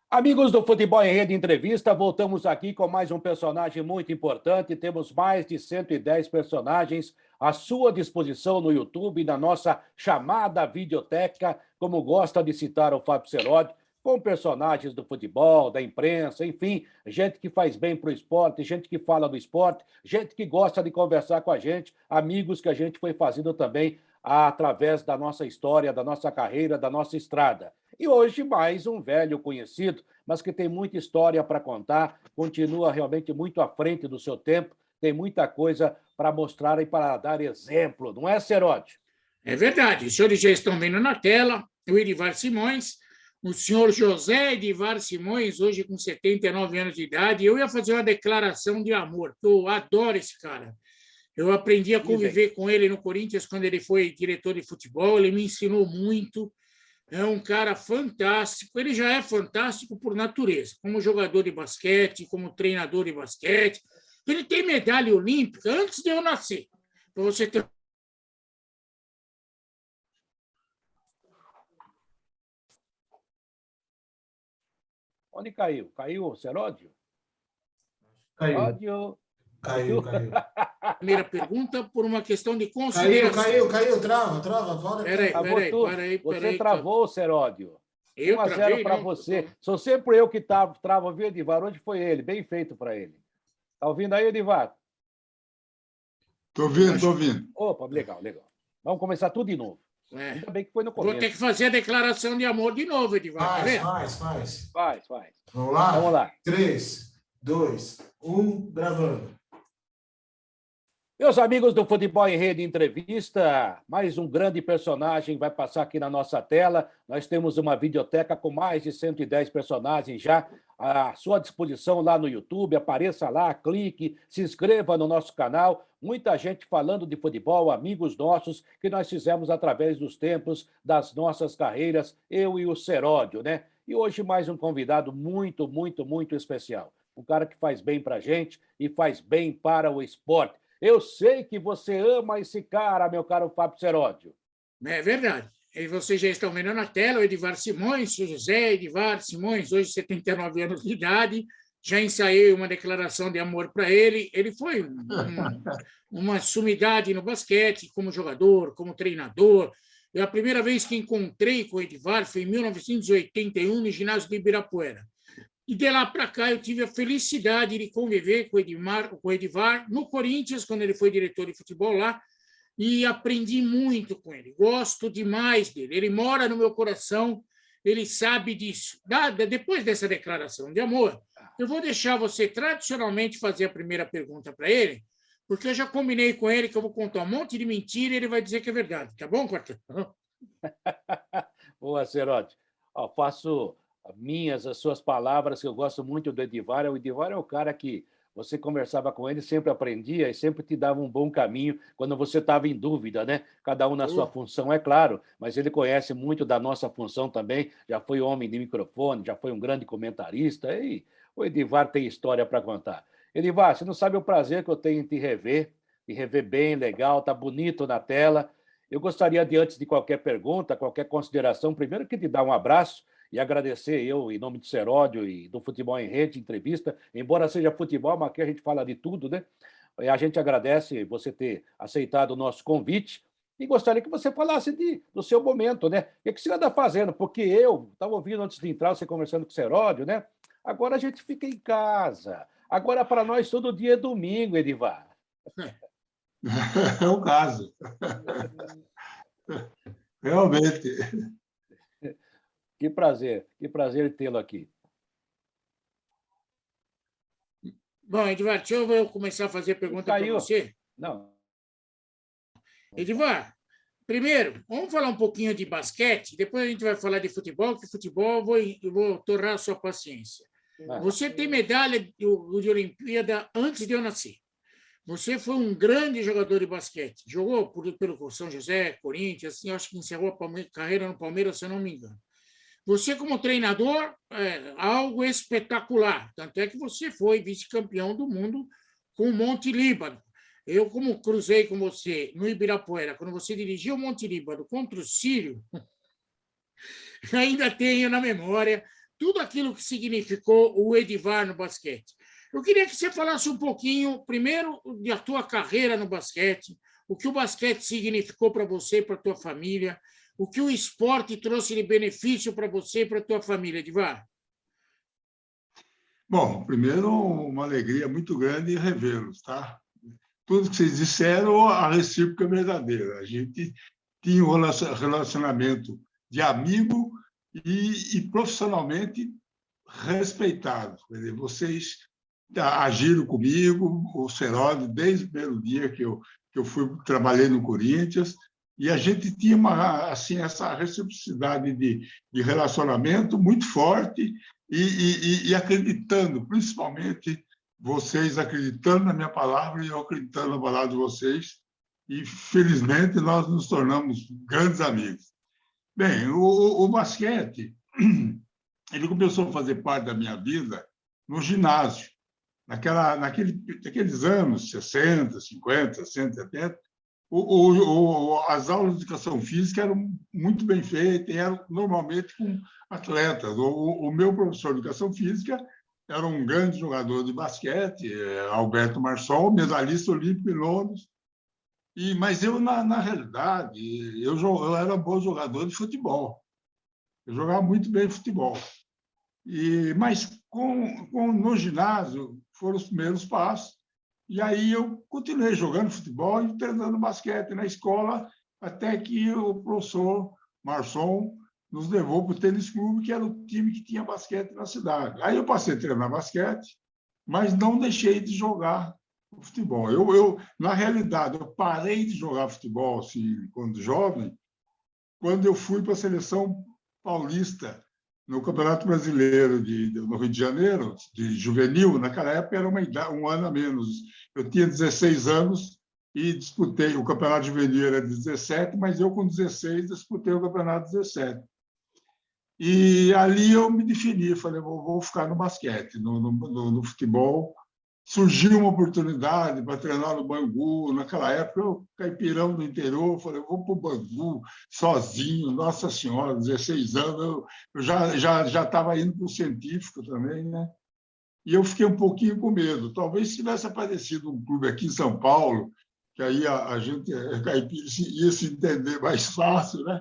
Amigos do Futebol em Rede Entrevista, voltamos aqui com mais um personagem muito importante. Temos mais de 110 personagens à sua disposição no YouTube, na nossa chamada videoteca, como gosta de citar o Fábio Seródio, com personagens do futebol, da imprensa, enfim, gente que faz bem para o esporte, gente que fala do esporte, gente que gosta de conversar com a gente, amigos que a gente foi fazendo também através da nossa história, da nossa carreira, da nossa estrada. E hoje, mais um velho conhecido, mas que tem muita história para contar, continua realmente muito à frente do seu tempo, tem muita coisa para mostrar e para dar exemplo, não é, Seródio? É verdade. Os senhores já estão vendo na tela o Edivar Simões, o senhor José Edivar Simões, hoje com 79 anos de idade. Eu ia fazer uma declaração de amor, porque eu adoro esse cara. Eu aprendi a conviver com ele no Corinthians quando ele foi diretor de futebol, ele me ensinou muito. É um cara fantástico, ele já é fantástico por natureza, como jogador de basquete, como treinador de basquete. Ele tem medalha olímpica antes de eu nascer, para você ter. Onde caiu? Caiu o Seródio? Caiu. Seródio? Caiu. Primeira pergunta, por uma questão de consideração. Caiu, trava. Peraí. Você travou, Seródio. Eu 1-0 para você. Sou sempre eu que travo, viu, Edivar? Hoje foi ele. Bem feito para ele. Tá ouvindo aí, Edivar? Tô ouvindo. Opa, legal. Vamos começar tudo de novo. Ainda bem que foi no começo. Vou ter que fazer a declaração de amor de novo, Edivar. Faz. Vamos lá? 3, 2, 1, gravando. Meus amigos do Futebol em Rede Entrevista, mais um grande personagem vai passar aqui na nossa tela. Nós temos uma videoteca com mais de 110 personagens já à sua disposição lá no YouTube. Apareça lá, clique, se inscreva no nosso canal. Muita gente falando de futebol, amigos nossos, que nós fizemos através dos tempos das nossas carreiras, eu e o Seródio, né? E hoje mais um convidado muito especial. Um cara que faz bem para a gente e faz bem para o esporte. Eu sei que você ama esse cara, meu caro Fábio Seródio. É verdade. E vocês já estão vendo na tela o Edivar Simões, o José Edivar Simões, hoje 79 anos de idade. Já ensaiei uma declaração de amor para ele. Ele foi uma sumidade no basquete, como jogador, como treinador. A primeira vez que encontrei com o Edivar foi em 1981, no ginásio de Ibirapuera. E de lá para cá eu tive a felicidade de conviver com o Edivar no Corinthians, quando ele foi diretor de futebol lá, e aprendi muito com ele. Gosto demais dele. Ele mora no meu coração, ele sabe disso. Depois dessa declaração de amor, eu vou deixar você tradicionalmente fazer a primeira pergunta para ele, porque eu já combinei com ele que eu vou contar um monte de mentira e ele vai dizer que é verdade. Tá bom, Quarteto? Boa, Seródio. Faço as suas palavras, que eu gosto muito do Edivar. O Edivar é o cara que você conversava com ele, sempre aprendia e sempre te dava um bom caminho quando você estava em dúvida, né? Cada um na sua função, é claro, mas ele conhece muito da nossa função também, já foi homem de microfone, já foi um grande comentarista, e o Edivar tem história para contar. Edivar, você não sabe o prazer que eu tenho em te rever bem, legal, tá bonito na tela. Eu gostaria de, antes de qualquer pergunta, qualquer consideração, primeiro que te dar um abraço, e agradecer eu, em nome do Seródio e do Futebol em Rede, entrevista, embora seja futebol, mas aqui a gente fala de tudo, né? A gente agradece você ter aceitado o nosso convite e gostaria que você falasse do seu momento, né? O que você anda fazendo? Porque eu estava ouvindo antes de entrar, você conversando com o Seródio, né? Agora a gente fica em casa. Agora, para nós, todo dia é domingo, Edivar. É o caso. Realmente. Que prazer tê-lo aqui. Bom, Edivar, deixa eu começar a fazer pergunta para você. Não. Edivar, primeiro, vamos falar um pouquinho de basquete, depois a gente vai falar de futebol, que futebol eu vou torrar a sua paciência. Você tem medalha de Olimpíada antes de eu nascer. Você foi um grande jogador de basquete. Jogou pelo São José, Corinthians, assim, acho que encerrou a carreira no Palmeiras, se eu não me engano. Você, como treinador, algo espetacular. Tanto é que você foi vice-campeão do mundo com o Monte Líbano. Eu, como cruzei com você no Ibirapuera, quando você dirigiu o Monte Líbano contra o Sírio, ainda tenho na memória tudo aquilo que significou o Edivar no basquete. Eu queria que você falasse um pouquinho, primeiro, da tua carreira no basquete, o que o basquete significou para você e para a tua família, o que o esporte trouxe de benefício para você e para a tua família, Edivar. Bom, primeiro, uma alegria muito grande revê-los, tá? Tudo que vocês disseram, a recíproca é verdadeira. A gente tinha um relacionamento de amigo e profissionalmente respeitado. Quer dizer, vocês agiram comigo, o Seroli, desde o primeiro dia que eu trabalhei no Corinthians, e a gente tinha assim, essa reciprocidade de relacionamento muito forte e acreditando, principalmente vocês acreditando na minha palavra e eu acreditando na palavra de vocês, e, felizmente, nós nos tornamos grandes amigos. Bem, o basquete, ele começou a fazer parte da minha vida no ginásio. Naqueles anos 60, 50, 60, 70, as aulas de educação física eram muito bem feitas, eram normalmente com atletas. O meu professor de educação física era um grande jogador de basquete, Alberto Marçal, medalhista olímpico em Londres. Mas eu, na realidade, eu era bom jogador de futebol. Eu jogava muito bem futebol. Mas no ginásio foram os primeiros passos. E aí eu continuei jogando futebol e treinando basquete na escola, até que o professor Marçom nos levou para o tênis clube, que era o time que tinha basquete na cidade. Aí eu passei a treinar basquete, mas não deixei de jogar futebol. Na realidade, eu parei de jogar futebol assim, quando jovem, quando eu fui para a seleção paulista no Campeonato Brasileiro no Rio de Janeiro, de juvenil. Naquela época era um ano a menos. Eu tinha 16 anos e disputei. O Campeonato Juvenil era 17, mas eu, com 16, disputei o Campeonato 17. E ali eu me defini, falei, vou ficar no basquete, no futebol. Surgiu uma oportunidade para treinar no Bangu. Naquela época, eu, caipirão do interior, falei, vou para o Bangu sozinho. Nossa Senhora, 16 anos, eu já estava indo para o científico também, né? E eu fiquei um pouquinho com medo. Talvez se tivesse aparecido um clube aqui em São Paulo, que aí a gente, caipira, ia se entender mais fácil, né?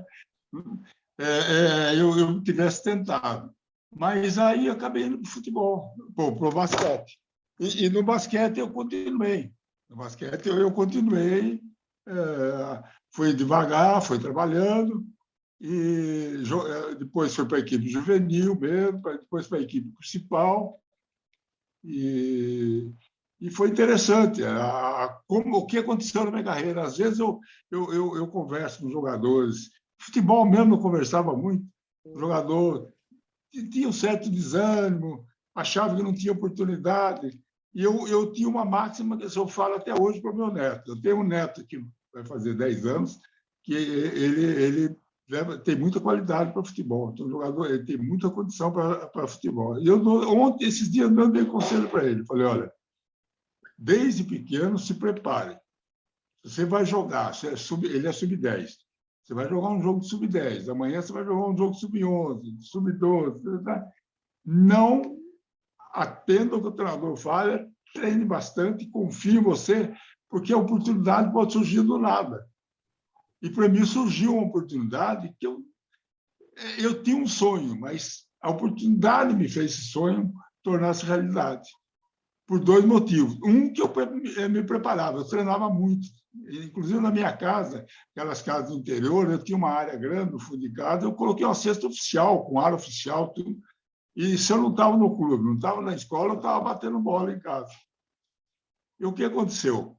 Eu tivesse tentado. Mas aí acabei indo para o futebol, para o basquete. E no basquete eu continuei. No basquete eu continuei, fui devagar, fui trabalhando, e depois fui para a equipe juvenil mesmo, depois para a equipe principal. E foi interessante o que aconteceu na minha carreira. Às vezes eu converso com jogadores. Futebol mesmo eu conversava muito. O jogador tinha um certo desânimo, achava que não tinha oportunidade. E eu tinha uma máxima que eu falo até hoje para o meu neto. Eu tenho um neto que vai fazer 10 anos, que ele tem muita qualidade para futebol. Então, o jogador, ele tem muita condição para futebol. E ontem, esses dias, eu dei conselho para ele. Falei, olha, desde pequeno, se prepare. Você vai jogar, ele é sub-10. Você vai jogar um jogo de sub-10. Amanhã você vai jogar um jogo de sub-11, sub-12. Tá? Não atenda o que o treinador fala, treine bastante, confie em você, porque a oportunidade pode surgir do nada. E, para mim, surgiu uma oportunidade que eu tinha um sonho, mas a oportunidade me fez esse sonho tornar-se realidade, por 2 motivos. Um, que eu me preparava, eu treinava muito. Inclusive, na minha casa, aquelas casas do interior, eu tinha uma área grande no fundo de casa, eu coloquei uma cesta oficial, com área oficial, tudo. E se eu não estava no clube, não estava na escola, eu estava batendo bola em casa. E o que aconteceu?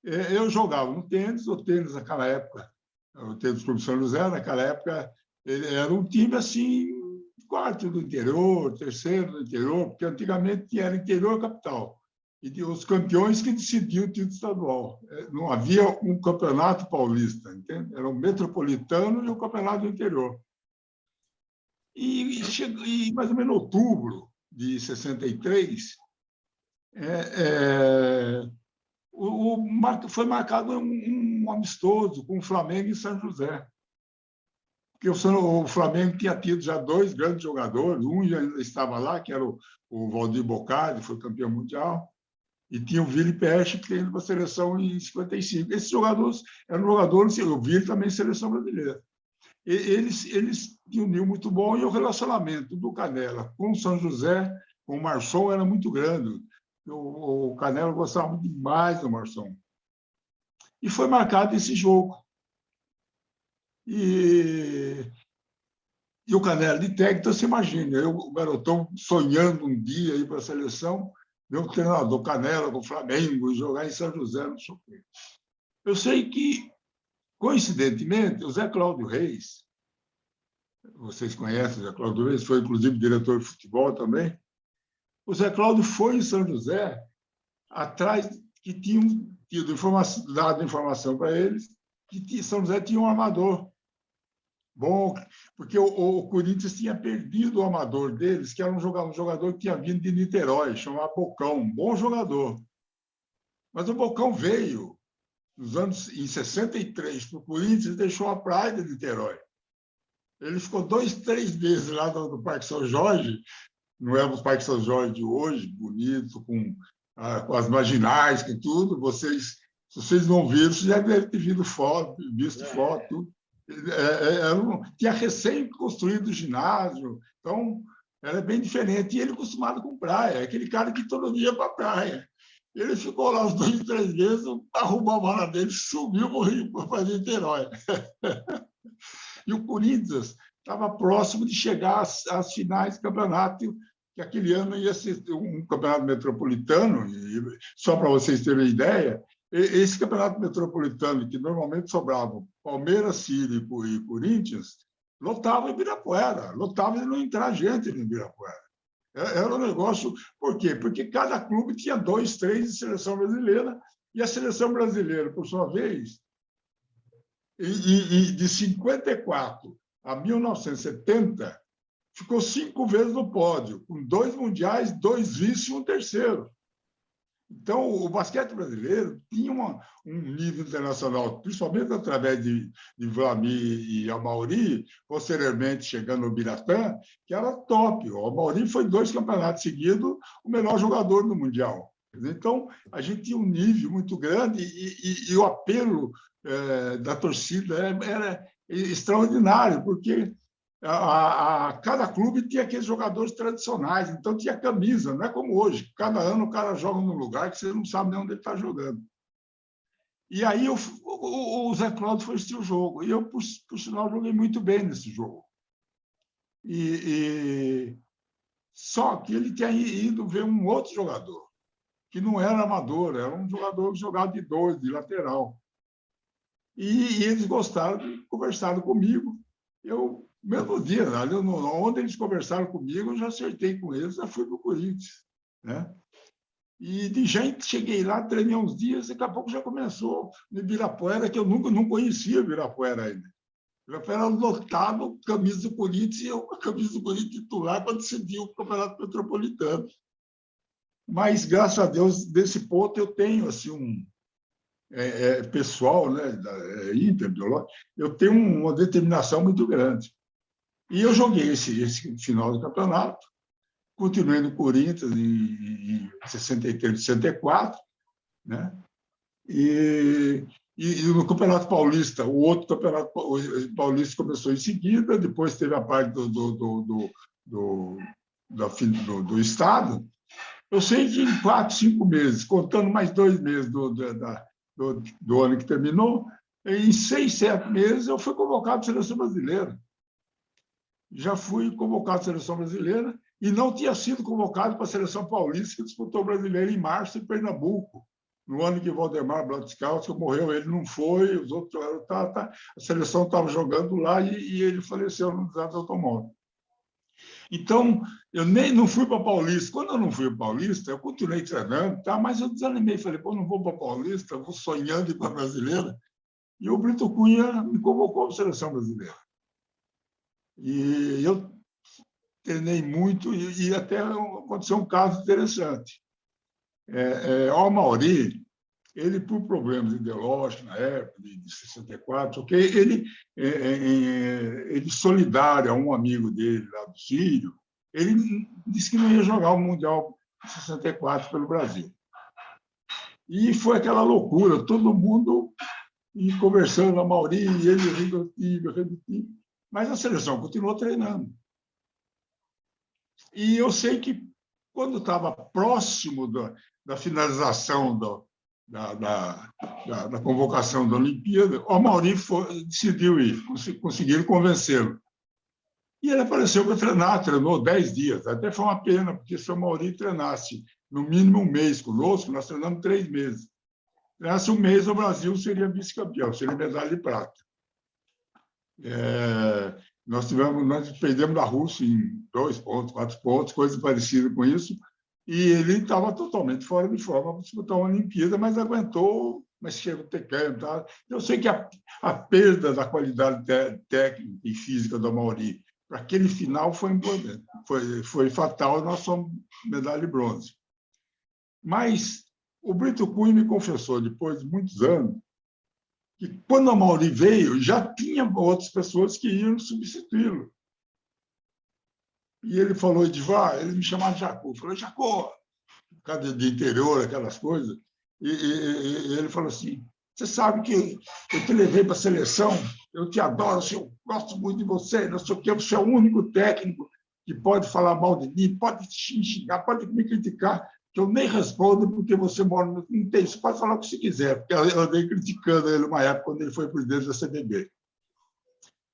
Eu jogava no tênis, o tênis naquela época, o tênis do Clube São José, naquela época, ele era um time assim, 4º do interior, 3º do interior, porque antigamente era interior capital. E os campeões que decidiam o título estadual. Não havia um campeonato paulista, entende? Era o metropolitano e o campeonato do interior. E mais ou menos em outubro de 63, foi marcado um amistoso com o Flamengo em São José. porque o Flamengo tinha tido já 2 grandes jogadores, um já estava lá, que era o Valdir Bocardi, foi campeão mundial, e tinha o Vili Peche, que tem para a seleção em 55. Esses jogadores eram jogadores, o Vili também seleção brasileira. Eles tinham um nível muito bom, e o relacionamento do Canella com o São José, com o Marçom, era muito grande. O Canella gostava muito demais do Marçom. E foi marcado esse jogo. E o Canella de técnico, então você imagina, eu, o garotão, sonhando um dia ir para a seleção, meu treinador Canella com o Flamengo, jogar em São José, não sei o quê. Eu sei que, coincidentemente, o Zé Cláudio Reis, vocês conhecem o Zé Cláudio Reis, foi inclusive diretor de futebol também, o Zé Cláudio foi em São José atrás que tinham dado informação para eles que São José tinha um armador bom, porque o Corinthians tinha perdido o amador deles, que era um jogador que tinha vindo de Niterói, chamado Bocão, um bom jogador. Mas o Bocão veio em 63 para o Corinthians e deixou a praia de Niterói. Ele ficou 2, 3 meses lá no Parque São Jorge, não é o Parque São Jorge de hoje, bonito, com as marginais, com tudo. Se vocês não viram, vocês já devem ter visto foto. Tinha recém-construído o ginásio, então era bem diferente. E ele acostumado com praia, aquele cara que todo dia ia para a praia. Ele ficou lá uns 2, 3 meses, arrumou a mala dele, subiu para o Rio, para Niterói. E o Corinthians estava próximo de chegar às finais do campeonato, que aquele ano ia ser um campeonato metropolitano, e só para vocês terem ideia, esse campeonato metropolitano, que normalmente sobravam Palmeiras, Sírio e Corinthians, lotava em Ibirapuera, lotava de não entrar gente em Ibirapuera. Era um negócio... Por quê? Porque cada clube tinha 2, 3 de seleção brasileira, e a seleção brasileira, por sua vez, de 54 a 1970, ficou 5 vezes no pódio, com 2 mundiais, 2 vice e um terceiro. Então, o basquete brasileiro tinha um nível internacional, principalmente através de Vlamir e Amauri, posteriormente chegando ao Biratã, que era top. O Amauri foi 2 campeonatos seguidos o melhor jogador do Mundial. Então, a gente tinha um nível muito grande e o apelo da torcida era extraordinário, porque cada clube tinha aqueles jogadores tradicionais, então tinha camisa, não é como hoje. Cada ano o cara joga num lugar que você não sabe nem onde ele está jogando. E aí o Zé Cláudio foi assistir o jogo, e eu, por sinal, joguei muito bem nesse jogo. Só que ele tinha ido ver um outro jogador, que não era amador, era um jogador que jogava de 2, de lateral. E eles conversaram comigo. Eu, mesmo dia, onde eles conversaram comigo, eu já acertei com eles, já fui para o Corinthians. Né? E de gente, cheguei lá, treinei uns dias, e daqui a pouco já começou no Ibirapuera, que eu não conhecia o Ibirapuera ainda. O Ibirapuera era lotado, camisa do Corinthians, e eu com a camisa do Corinthians titular para decidir o Campeonato Metropolitano. Mas, graças a Deus, desse ponto eu tenho assim, pessoal, né, eu tenho uma determinação muito grande. E eu joguei esse final do campeonato, continuei no Corinthians em 63, 64, né? E no Campeonato Paulista, o outro Campeonato Paulista começou em seguida, depois teve a parte do Estado. Eu sei que em 4, 5 meses, contando mais 2 meses do ano que terminou, em 6, 7 meses eu fui convocado à Seleção Brasileira. Já fui convocado à Seleção Brasileira e não tinha sido convocado para a Seleção Paulista, que disputou o Brasileiro em março em Pernambuco. No ano que Valdemar Blattskowski morreu, ele não foi, os outros a seleção estava jogando lá e ele faleceu no desastre do automóvel. Então, eu não fui para Paulista. Quando eu não fui para Paulista, eu continuei treinando, tá? Mas eu desanimei. Falei, pô, não vou para Paulista, vou sonhando ir para a Brasileira. E o Brito Cunha me convocou para a Seleção Brasileira. E eu treinei muito e até aconteceu um caso interessante. O Amauri, Ele, por problemas ideológicos na época, de 64, okay, ele solidário a um amigo dele lá do Sírio, ele disse que não ia jogar o Mundial de 64 pelo Brasil. E foi aquela loucura, todo mundo conversando, a Mauri, ele rindo do time, mas a seleção continuou treinando. E eu sei que, quando estava próximo da finalização da convocação da Olimpíada, o Mauri decidiu ir, conseguiram convencê-lo. E ele apareceu para treinar, treinou 10 dias. Até foi uma pena, porque se o Mauri treinasse no mínimo um mês conosco, nós treinamos 3 meses. Treinasse um mês, o Brasil seria vice-campeão, seria medalha de prata. Nós perdemos da Rússia em 2 pontos, 4 pontos, coisas parecidas com isso, e ele estava totalmente fora de forma para disputar uma Olimpíada, mas aguentou, mas chegou a ter câmbio. Tá? Eu sei que a perda da qualidade técnica e física do Mauri para aquele final foi importante, foi fatal, nós somos medalha de bronze. Mas o Brito Cunha me confessou, depois de muitos anos, que quando o Mauri veio, já tinha outras pessoas que iam substituí-lo. E ele falou, Edivar, ele me chamava de Jacó. Falou, Jacó, por causa de interior, aquelas coisas. E ele falou assim, você sabe que eu te levei para a seleção, eu te adoro, eu gosto muito de você, não sei o quê, você é o único técnico que pode falar mal de mim, pode me xingar, pode me criticar, que eu nem respondo porque você mora no... Não tem, você pode falar o que você quiser, porque eu andei criticando ele uma época quando ele foi presidente da CBB.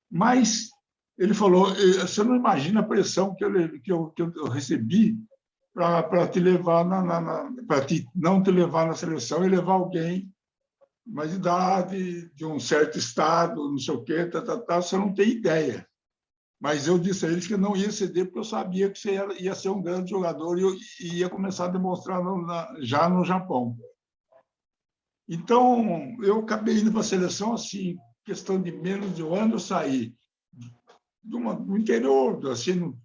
Mas ele falou, você não imagina a pressão que eu recebi para te levar não te levar na seleção e levar alguém mais idade, de um certo estado, não sei o quê, você não tem ideia. Mas eu disse a eles que não ia ceder, porque eu sabia que você ia ser um grande jogador e ia começar a demonstrar já no Japão. Então, eu acabei indo para a seleção assim, questão de menos de um ano, eu saí do interior, assim,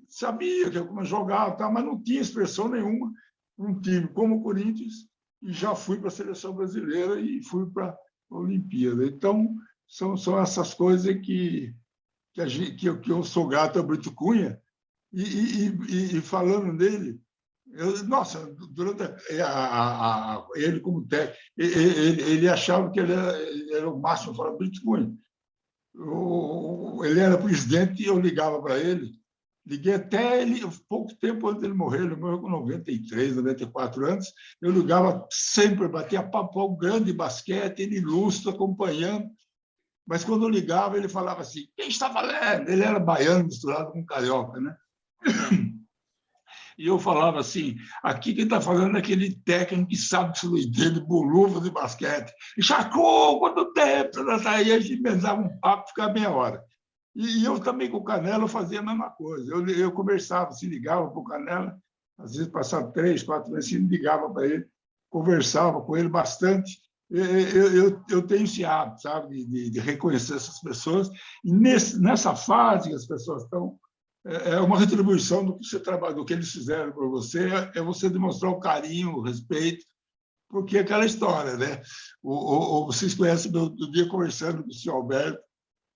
sabia que eu jogava, mas não tinha expressão nenhuma para um time como o Corinthians, e já fui para a seleção brasileira e fui para a Olimpíada. Então, são essas coisas que eu sou grato ao Brito Cunha, e falando nele, nossa, durante ele como técnico, ele achava que ele era o máximo, eu falava, Brito Cunha. Ele era presidente e eu ligava para ele, liguei até ele, pouco tempo antes dele morrer, ele morreu com 93, 94 anos, eu ligava sempre, batia papo grande de basquete, ele ilustre, acompanhando. Mas, quando eu ligava, ele falava assim, quem está falando? Ele era baiano misturado com carioca, né? E eu falava assim, aqui quem está falando é aquele técnico que sabe que fluidez de boluva de basquete. E Chacô, quanto tempo? Aí a gente emendava um papo, ficava meia hora. E eu também, com o Canela, eu fazia a mesma coisa. Eu conversava, se ligava para o Canela, às vezes passava 3, 4 meses, se ligava para ele, conversava com ele bastante. Eu tenho esse hábito, sabe, de reconhecer essas pessoas, e nessa fase que as pessoas estão, é uma retribuição do que você trabalha, do que eles fizeram por você, é você demonstrar o carinho, o respeito, porque é aquela história, né? Vocês conhecem do dia conversando com o senhor Alberto,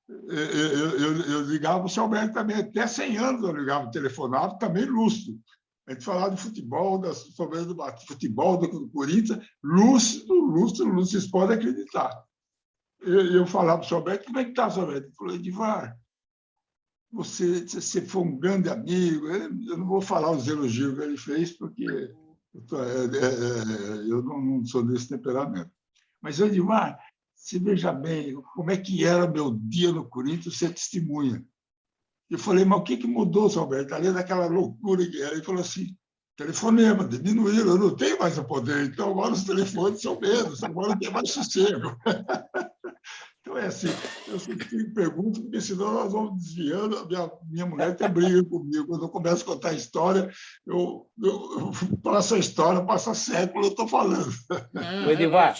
eu ligava para o senhor Alberto também, até 100 anos eu ligava, telefonava, também lúcido. A gente falava de futebol, do futebol do Corinthians, lúcido, vocês podem acreditar. Eu falava para o senhor Alberto, como é que está, senhor Alberto? Ele falou, Edivar, você foi um grande amigo. Eu não vou falar os elogios que ele fez, porque eu não sou desse temperamento. Mas, Edivar, você veja bem como é que era meu dia no Corinthians, você testemunha. Eu falei, mas o que mudou, senhor Alberto? Além daquela loucura que era. Ele falou assim, telefonema, diminuíram, eu não tenho mais o poder, então agora os telefones são menos, agora tem mais sossego. Então, é assim, eu sempre pergunto, porque senão nós vamos desviando, minha mulher até briga comigo. Quando eu começo a contar a história, eu passo a história, passa século, eu estou falando. Edivar,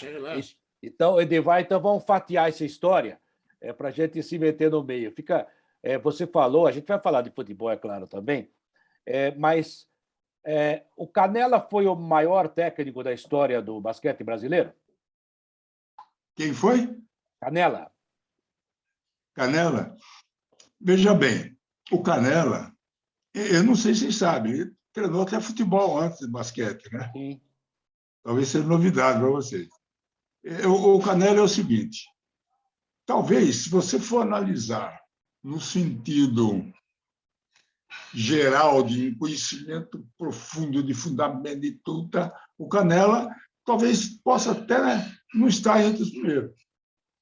então vamos fatiar essa história para a gente se meter no meio. Você falou, a gente vai falar de futebol, é claro, também, mas O Canella foi o maior técnico da história do basquete brasileiro? Quem foi? Canella. Canella? Veja bem, o Canella, eu não sei se vocês sabem, ele treinou até futebol antes de basquete, né? Sim. Talvez seja novidade para vocês. O Canella é o seguinte, talvez, se você for analisar no sentido geral de conhecimento profundo de fundamento de tudo, o Canella talvez possa até, né, não estar entre os primeiros.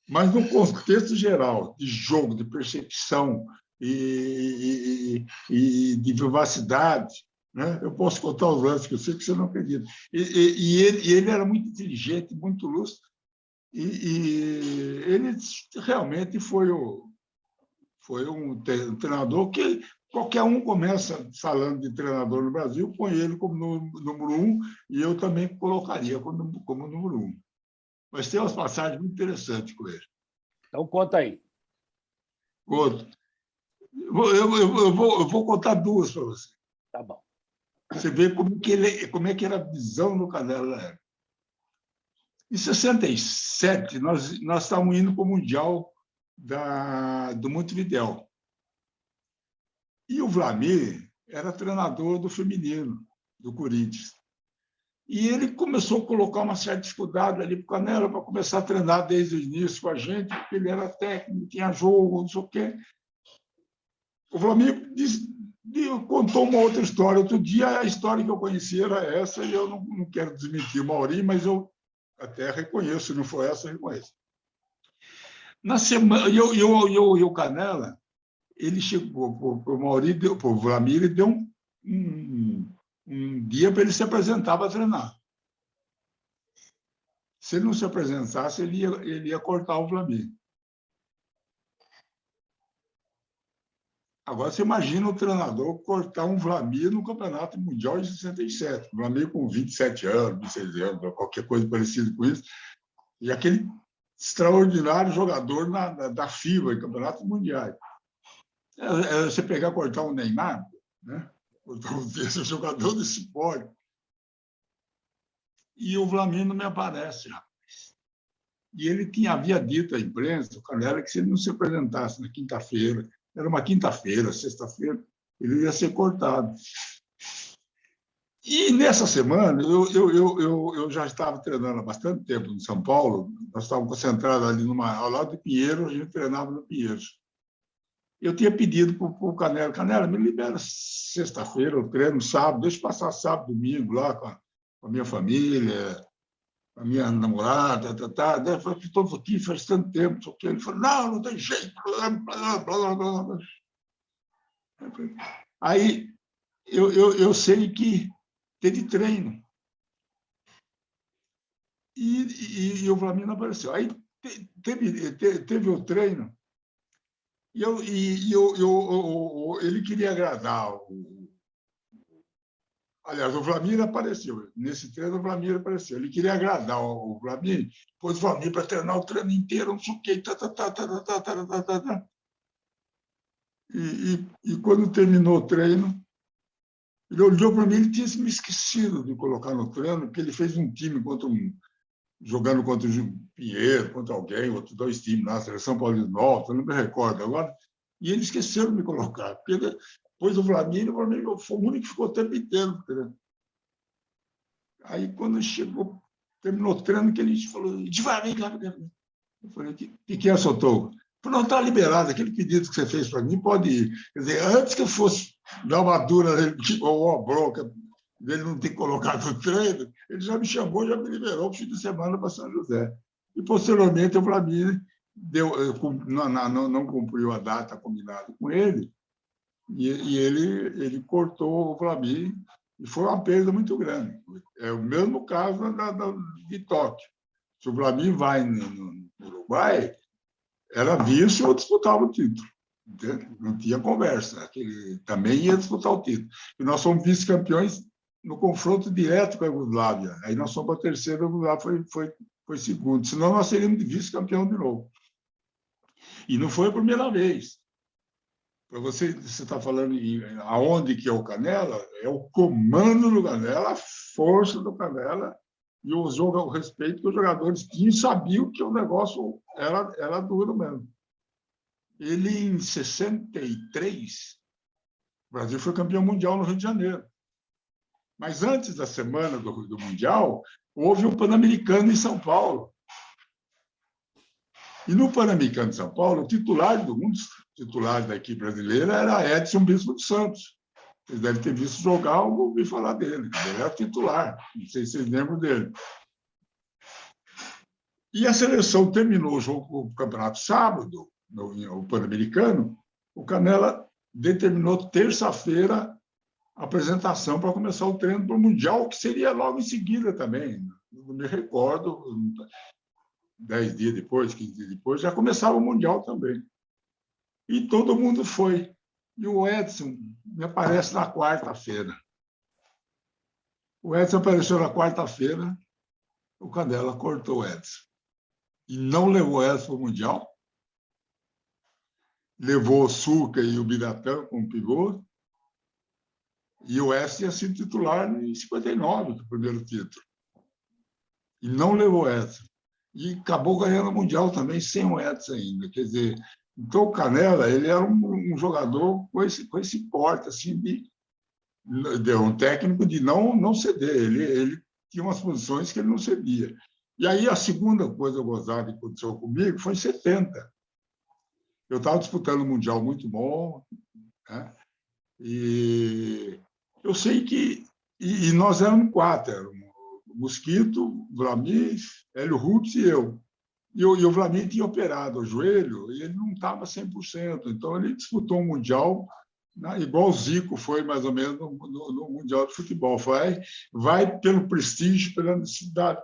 Mas no contexto geral de jogo, de percepção e de vivacidade, né? Eu posso contar os lances que eu sei que você não acredita. Ele era muito inteligente, muito lúcido, e ele realmente foi um treinador que qualquer um começa falando de treinador no Brasil, põe ele como número 1, e eu também colocaria como número 1. Mas tem umas passagens muito interessantes com ele. Então, conta aí. Conto. Eu vou contar duas para você. Tá bom. Você vê como é que era a visão do Canella. Em 67, nós estávamos indo para o Mundial do Montevidéu. E o Vlamir era treinador do feminino, do Corinthians. E ele começou a colocar uma certa dificuldade ali para o Canella para começar a treinar desde o início com a gente, porque ele era técnico, tinha jogo, não sei o quê. O Vlamir contou uma outra história. Outro dia, a história que eu conhecia era essa, e eu não quero desmentir o Maurinho, mas eu até reconheço, se não for essa, eu reconheço. Na semana, e o Canella, ele chegou para o Maurinho, para o Vlamir, e deu um dia para ele se apresentar para treinar. Se ele não se apresentasse, ele ia cortar o Vlamir. Agora, você imagina o treinador cortar um Vlamir no Campeonato Mundial de 67. O Vlamir com 27 anos, 26 anos, qualquer coisa parecida com isso. E aquele extraordinário jogador da FIBA, em Campeonatos Mundiais. Você pegar e cortar um Neymar, né? Esse jogador desse pódio. E o Vlamir não me aparece, rapaz. E ele havia dito à imprensa, o Canella, que se ele não se apresentasse na quinta-feira, era uma quinta-feira, sexta-feira, ele ia ser cortado. E nessa semana, eu já estava treinando há bastante tempo em São Paulo, nós estávamos concentrados ali ao lado do Pinheiro, a gente treinava no Pinheiros. Eu tinha pedido para o Canella, me libera sexta-feira, eu treino sábado, deixa eu passar sábado, domingo lá com a minha família, a minha namorada, Eu falei, estou aqui faz tanto tempo, só que ele falou, não tem jeito, blá, blá, blá, blá. Aí eu sei que teve treino. E o Vlamir não apareceu. Aí teve o treino, e ele queria agradar Aliás, o Vlamir apareceu. Nesse treino, o Vlamir apareceu. Ele queria agradar o Vlamir, pôs o Vlamir para treinar o treino inteiro, não sei o quê. E quando terminou o treino, ele olhou para mim, ele tinha me esquecido de colocar no treino, porque ele fez um time jogando contra o Pinheiro, contra alguém, outros 2 times na Seleção Paulista, não me recordo agora, e ele esqueceu de me colocar. Porque depois o Vlamir foi o único que ficou o tempo inteiro. Aí, quando terminou o treino, que ele falou, vem cá. Eu falei, o que é, Sotogo? Ele falou, não, está liberado, aquele pedido que você fez para mim pode ir. Quer dizer, antes que eu fosse dar uma dura ou uma bronca dele não ter colocado o treino, ele já me chamou, já me liberou para o fim de semana para São José. E, posteriormente, o Vlamir não cumpriu a data combinada com ele, e ele cortou o Vlamir, e foi uma perda muito grande. É o mesmo caso de Tóquio. Se o Vlamir vai no Uruguai, era vice ou disputava o título. Entende? Não tinha conversa. Ele também ia disputar o título. E nós somos vice-campeões no confronto direto com a Iugoslávia. Aí nós somos para a terceira, a Iugoslávia foi segundo. Senão nós seríamos vice-campeão de novo. E não foi a primeira vez. Para você está falando aonde que é o Canela, é o comando do Canela, a força do Canela e o respeito que os jogadores tinham, sabiam que o negócio era duro mesmo. Ele, em 63, o Brasil foi campeão mundial no Rio de Janeiro. Mas antes da semana do Mundial, houve o Pan-Americano em São Paulo. E no Pan-Americano de São Paulo, um dos titulares da equipe brasileira era Edson Bispo dos Santos. Vocês devem ter visto jogar ou ouvir falar dele. Ele era titular, não sei se vocês lembram dele. E a seleção terminou o campeonato sábado, o Pan-Americano, o Canela determinou terça-feira a apresentação para começar o treino para o Mundial, que seria logo em seguida também. Não me recordo, 10 dias depois, 15 dias depois, já começava o Mundial também. E todo mundo foi. E o Edson me aparece na quarta-feira. O Edson apareceu na quarta-feira, o Canela cortou o Edson. E não levou o Edson para o Mundial. Levou o Suca e o Biratã como pivô. E o Edson tinha sido titular em 59, que é o primeiro título. E não levou o Edson. E acabou ganhando o Mundial também sem o Edson ainda. Quer dizer, então o Canela ele era um jogador com esse porte, assim, de um técnico de não ceder. Ele tinha umas posições que ele não cedia. E aí a segunda coisa gozada que aconteceu comigo foi em 70. Eu estava disputando um Mundial muito bom, né? E eu sei que... E nós éramos 4, éramos Mosquito, Vlamir, Hélio Rupes e eu. E o Vlamir tinha operado o joelho e ele não estava 100%. Então, ele disputou um Mundial, né, igual o Zico foi, mais ou menos, no Mundial de Futebol. Vai pelo prestígio, pela necessidade,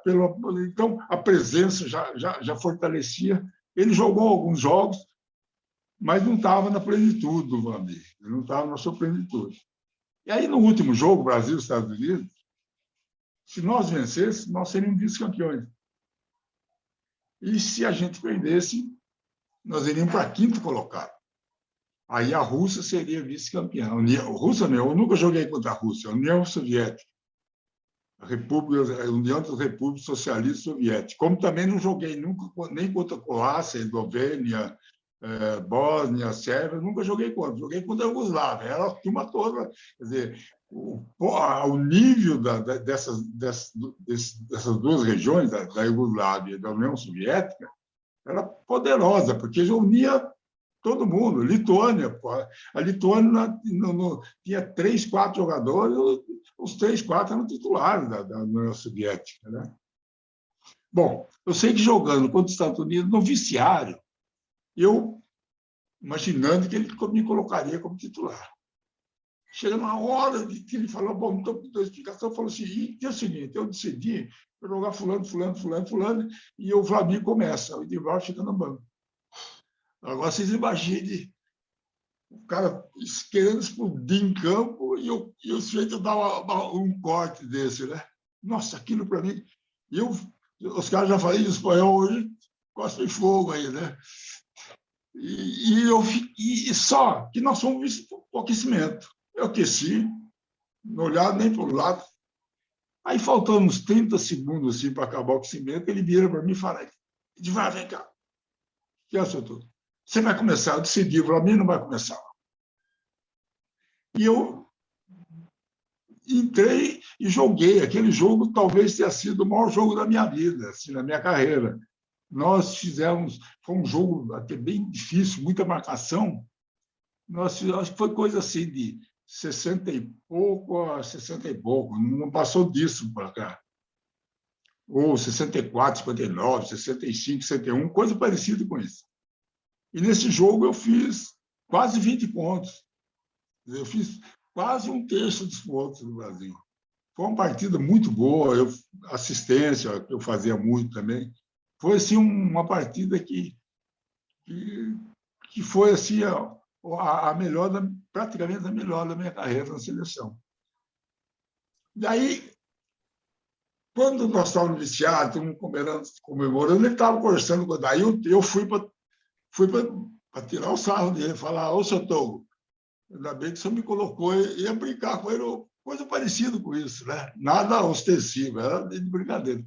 então, a presença já fortalecia. Ele jogou alguns jogos, mas não estava na plenitude do Vlamir. Ele não estava na sua plenitude. E aí, no último jogo, Brasil e Estados Unidos, se nós vencêssemos, nós seríamos vice-campeões. E se a gente perdesse, nós iríamos para quinto colocado. Aí a Rússia seria vice-campeã. Rússia não, eu nunca joguei contra a Rússia, a União Soviética, a União das Repúblicas Socialistas Soviéticas. Como também não joguei nunca nem contra a Croácia, Eslovênia, Bósnia, Sérvia, nunca joguei contra. Joguei contra a Iugoslávia, era a turma toda. Quer dizer, o nível dessas duas regiões, da Iugoslávia e da União Soviética, era poderosa, porque já unia todo mundo. Lituânia, a Lituânia tinha 3, 4 jogadores, os 3, 4 eram titulares da União Soviética, né? Bom, eu sei que jogando contra os Estados Unidos no vestiário, eu imaginando que ele me colocaria como titular. Chega na hora que ele falou, bom, então, a explicação, falou assim, é o seguinte, eu decidi jogar fulano, e o Vlamir começa, o Edivaldo fica no banco. Agora, vocês imaginem o cara querendo explodir em campo e o sujeito dá um corte desse, né? Nossa, aquilo para mim... os caras já falei em espanhol hoje, cospe fogo aí, né? E só que nós fomos vistos para o aquecimento. Eu aqueci, não olhava nem para o lado. Aí, faltando uns 30 segundos assim, para acabar o aquecimento, ele vira para mim e fala, Edivar, vem cá. O que é, seu doutor? Você vai começar? Eu decidi, para mim não vai começar. E eu entrei e joguei. Aquele jogo talvez tenha sido o maior jogo da minha vida, assim, na minha carreira. Nós fizemos... Foi um jogo até bem difícil, muita marcação. Acho que foi coisa assim de 60 e pouco a 60 e pouco. Não passou disso para cá. Ou 64, 59, 65, 61, coisa parecida com isso. E nesse jogo eu fiz quase 20 pontos. Eu fiz quase um terço dos pontos do Brasil. Foi uma partida muito boa, assistência, eu fazia muito também. Foi assim, uma partida que foi assim, a melhor, praticamente a melhor da minha carreira na seleção. Daí, quando nós estávamos no vestiário, todo mundo comemorando, ele estava conversando com o Daí, eu fui para tirar o sarro dele, falar, ô, seu Togo, Ainda bem que você me colocou, ia brincar com ele, coisa parecida com isso, né? Nada ostensivo, era de brincadeira.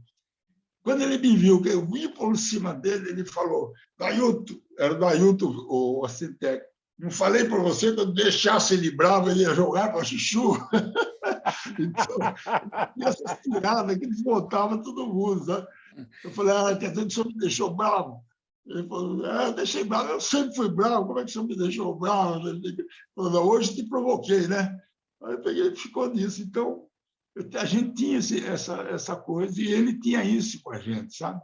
Quando ele me viu, que eu vim por cima dele, ele falou, Dailton, era o Dailton, o Assintec, não falei para você que eu deixasse ele bravo, ele ia jogar para Chuchu? Então, e essas tiradas que desmontavam todo mundo, sabe? Eu falei, quer dizer que o senhor me deixou bravo? Ele falou, eu deixei bravo, eu sempre fui bravo, como é que o senhor me deixou bravo? Ele falou, hoje te provoquei, né? Aí eu peguei e ficou nisso. Então, a gente tinha essa coisa e ele tinha isso com a gente, sabe?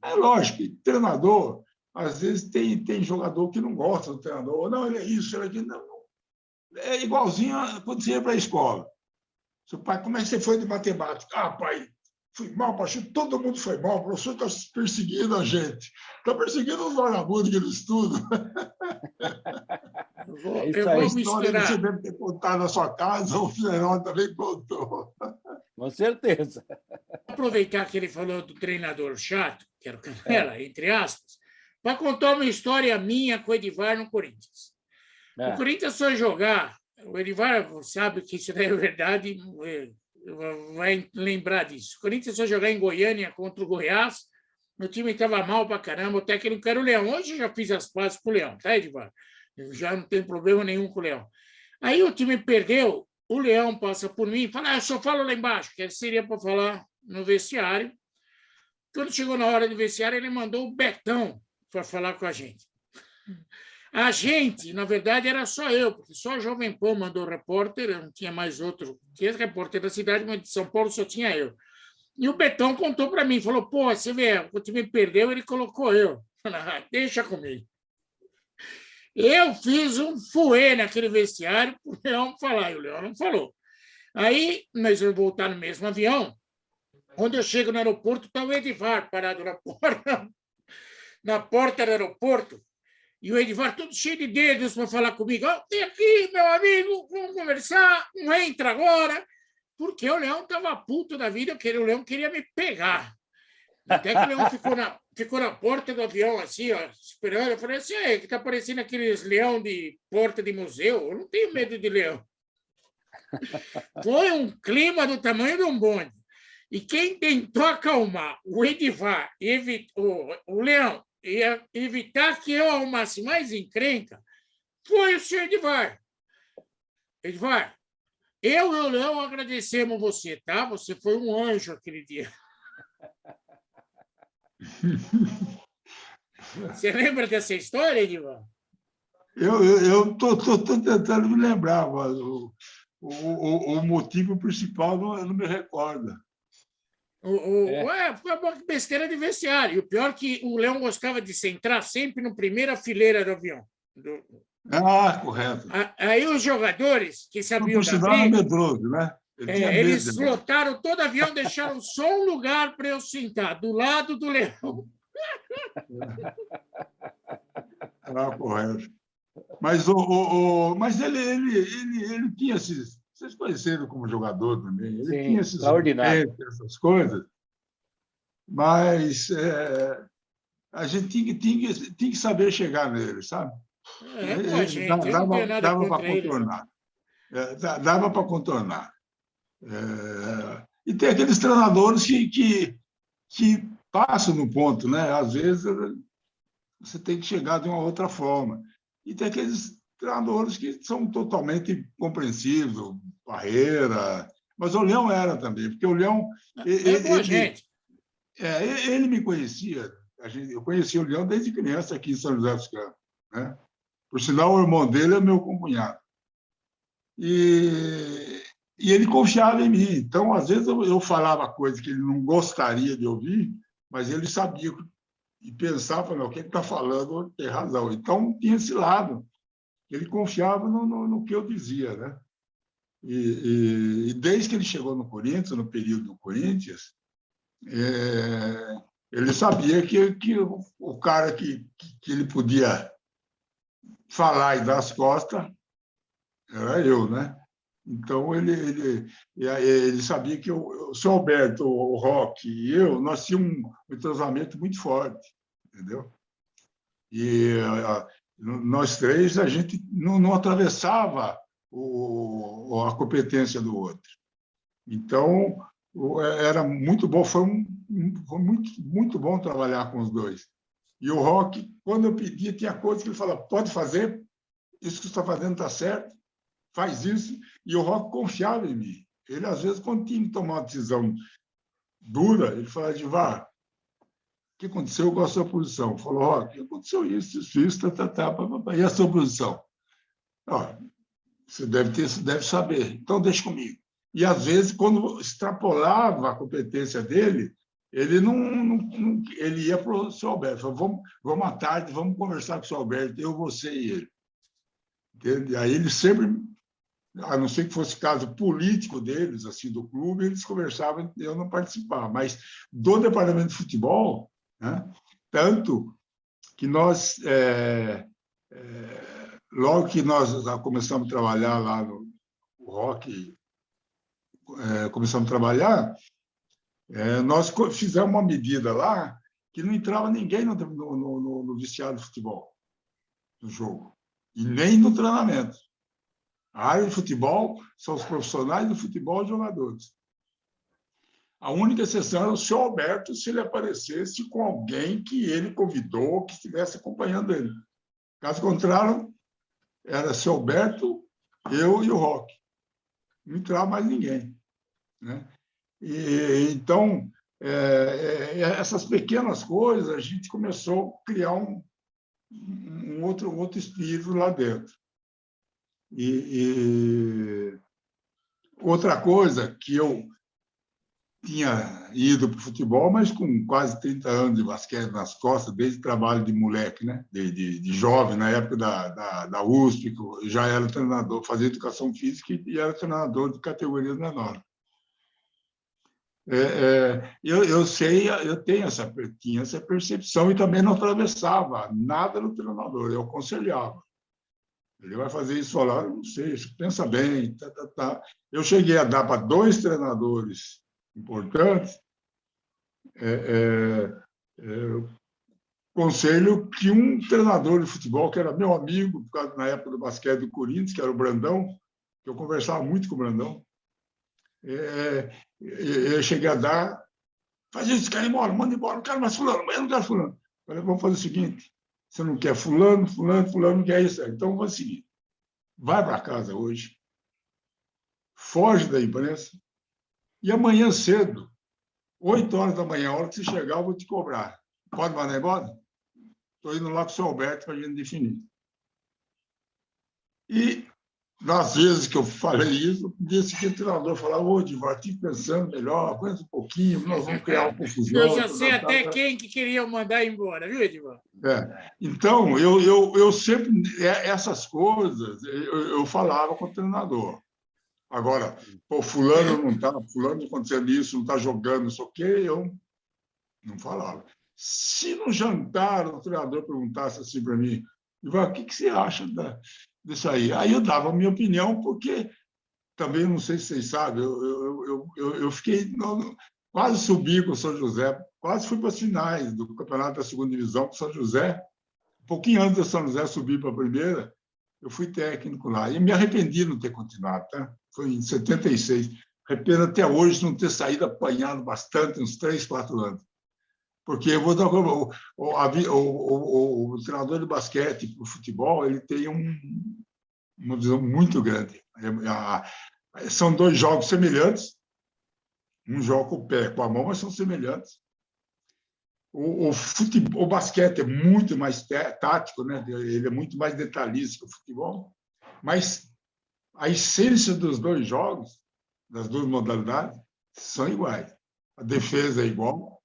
É lógico que treinador, às vezes tem jogador que não gosta do treinador, não, ele é isso, ele é aquilo. Não. É igualzinho quando você ia para a escola. Seu pai, como é que você foi de matemática? Ah, pai, fui mal, Pachuco, todo mundo foi mal, o professor está perseguindo a gente. Está perseguindo os vagabundos que não estudam. Eu vou misturar. Você deve ter contado na sua casa, o Fernando também contou. Com certeza. Vou aproveitar que ele falou do treinador chato, que era o Canela, entre aspas, para contar uma história minha com o Edivar no Corinthians. O Corinthians foi jogar, o Edivar sabe que isso é verdade, vai lembrar disso. O Corinthians foi jogar em Goiânia contra o Goiás, o time estava mal para caramba, o técnico era o Leão. Hoje eu já fiz as pazes com o Leão, tá, Edivar? Eu já não tenho problema nenhum com o Leão. Aí o time perdeu, o Leão passa por mim e fala, eu só falo lá embaixo, que seria para falar no vestiário. Quando chegou na hora do vestiário, ele mandou o Betão para falar com a gente. A gente, na verdade, era só eu, porque só o Jovem Pan mandou repórter, não tinha mais outro, tinha repórter da cidade, mas de São Paulo só tinha eu. E o Betão contou para mim, falou, pô, você vê, o time perdeu, ele colocou eu. Falei, deixa comigo. Eu fiz um fuê naquele vestiário para o Leão falar, e o Leão não falou. Aí, nós vamos voltar no mesmo avião. Quando eu chego no aeroporto, está o Edivar parado na porta do aeroporto, e o Edivar todo cheio de dedos para falar comigo. Oh, tem aqui, meu amigo, vamos conversar, não entra agora, porque o Leão estava puto da vida, o Leão queria me pegar. Até que o Leão ficou na porta do avião, assim, ó, esperando. Eu falei assim, que está parecendo aqueles leão de porta de museu. Eu não tenho medo de leão. Foi um clima do tamanho de um bonde. E quem tentou acalmar o Edivar, o Leão, e evitar que eu arrumasse mais encrenca, foi o senhor Edivar. Edivar, eu e o Leão agradecemos você, tá? Você foi um anjo aquele dia. Você lembra dessa história, Edivar? Eu estou tentando me lembrar, mas o motivo principal não me recorda. Foi uma besteira de vestiário. E o pior é que o Leão gostava de sentar sempre na primeira fileira do avião. Correto. Aí os jogadores que sabiam da briga... Era medroso, né? Eles lotaram todo o avião, deixaram só um lugar para eu sentar, do lado do Leão. Correto. Mas ele tinha esses... Vocês conheceram como jogador também. Ele tinha esses essas coisas. Mas a gente tinha que saber chegar nele, sabe? Dava para contornar. Dava para contornar. E tem aqueles treinadores que passam no ponto, né? Às vezes você tem que chegar de uma outra forma. E tem aqueles treinadores que são totalmente compreensivos, Parreira, mas o Leão era também, porque o Leão... Ele me conhecia, eu conhecia o Leão desde criança aqui em São José dos Campos, né? Por sinal, o irmão dele é meu cunhado. E ele confiava em mim. Então, às vezes, eu falava coisas que ele não gostaria de ouvir, mas ele sabia e pensava, não, o que ele está falando tem razão. Então, tinha esse lado. Ele confiava no que eu dizia, né? E desde que ele chegou no Corinthians, no período do Corinthians, ele sabia que o cara que ele podia falar e dar as costas era eu, né? Então, ele sabia que o seu Alberto, o Roque e eu, nós tínhamos um entrosamento muito forte, entendeu? E Nós três, a gente não atravessava a competência do outro. Então, era muito bom, foi muito bom trabalhar com os dois. E o Roque, quando eu pedia, tinha coisas que ele falava, pode fazer, isso que você está fazendo está certo, faz isso. E o Roque confiava em mim. Ele, às vezes, quando tinha que tomar uma decisão dura, ele falava, Edivar, o que aconteceu com a sua posição? Falou, Roque, aconteceu isso, e a sua posição? Você deve saber, então deixa comigo. E, às vezes, quando extrapolava a competência dele, ele ele ia para o seu Alberto, falou, vamos à tarde, vamos conversar com o seu Alberto, eu, você e ele. Entende? Aí ele sempre, a não ser que fosse caso político deles, assim, do clube, eles conversavam, eu não participava. Mas do departamento de futebol, né, tanto que nós, logo que nós começamos a trabalhar lá no Roque, começamos a trabalhar, nós fizemos uma medida lá que não entrava ninguém no vestiário de futebol, no jogo, e nem no treinamento. A área de futebol são os profissionais do futebol e os jogadores. A única exceção era o senhor Alberto, se ele aparecesse com alguém que ele convidou, que estivesse acompanhando ele. Caso contrário, era o senhor Alberto, eu e o Roque. Não entrava mais ninguém, né? Então, essas pequenas coisas, a gente começou a criar um outro espírito lá dentro. Outra coisa que eu tinha ido para o futebol, mas com quase 30 anos de basquete nas costas, desde trabalho de moleque, né? de jovem, na época da USP, que eu já era treinador, fazia educação física e era treinador de categorias menores. Eu tinha essa percepção e também não atravessava nada no treinador, eu aconselhava. Ele vai fazer isso lá, não sei, pensa bem. Eu cheguei a dar para 2 treinadores importantes conselho que um treinador de futebol, que era meu amigo, na época do basquete do Corinthians, que era o Brandão, que eu conversava muito com o Brandão, eu cheguei a dar, faz isso, quer ir embora, manda embora, não quero mais fulano, mas eu não quero fulano. Falei, vamos fazer o seguinte, você não quer fulano, não quer isso, então vamos fazer o seguinte, vai para casa hoje, foge da imprensa, e amanhã cedo, 8 horas da manhã, a hora que você chegar, eu vou te cobrar. Pode mandar embora? Estou indo lá com o seu Alberto para a gente definir. E, nas vezes que eu falei isso, disse que o treinador falava, ô, Edivar, estive pensando melhor, aguenta um pouquinho, nós vamos criar uma confusão. Eu já sei até quem que queria mandar embora, viu, Edivar? Então, eu sempre, essas coisas, eu falava com o treinador. Agora, pô, fulano não está, fulano acontecendo isso, não está jogando, não sei o quê, eu não falava. Se no jantar o treinador perguntasse assim para mim, Ivan, o que você acha disso aí? Aí eu dava a minha opinião, porque também, não sei se vocês sabem, eu fiquei, quase subi com o São José, quase fui para as finais do campeonato da segunda divisão com o São José. Um pouquinho antes do São José subir para a primeira, eu fui técnico lá. E me arrependi de não ter continuado, tá? Foi em 76. Arrependo até hoje de não ter saído apanhado bastante, uns 3, 4 anos. Porque eu vou dar o treinador de basquete para o futebol, ele tem uma visão muito grande. São 2 jogos semelhantes, um joga com o pé, com a mão, mas são semelhantes. O basquete é muito mais tático, né? Ele é muito mais detalhista que o futebol, mas a essência dos 2 jogos, das 2 modalidades, são iguais. A defesa é igual,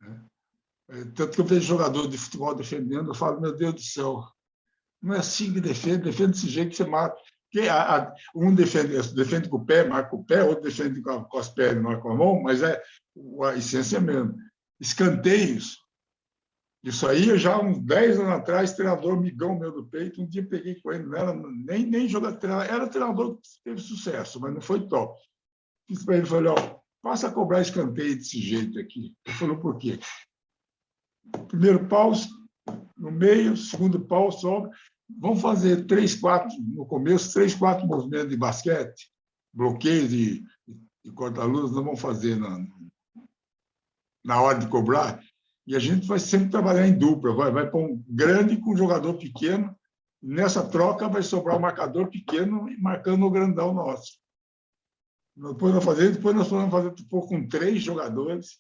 né? Tanto que eu vejo jogador de futebol defendendo, eu falo, meu Deus do céu, não é assim que defende desse jeito que você mata. Um defende com o pé, marca o pé, outro defende com as pernas, marca com a mão, mas a essência é mesmo. Escanteios. Isso aí, já uns 10 anos atrás, treinador amigão meu do peito, um dia peguei com ele, não era nem jogador, era treinador que teve sucesso, mas não foi top. Fiz para ele, falei, passa a cobrar escanteio desse jeito aqui. Ele falou, por quê? Primeiro pau, no meio, segundo pau, sobe. Vamos fazer 3, 4, no começo, 3, 4 movimentos de basquete, bloqueio de corta-luz, nós vamos fazer na hora de cobrar. E a gente vai sempre trabalhar em dupla, vai para um grande com um jogador pequeno. Nessa troca vai sobrar um marcador pequeno marcando o grandão nosso. Depois nós vamos fazer com 3 jogadores,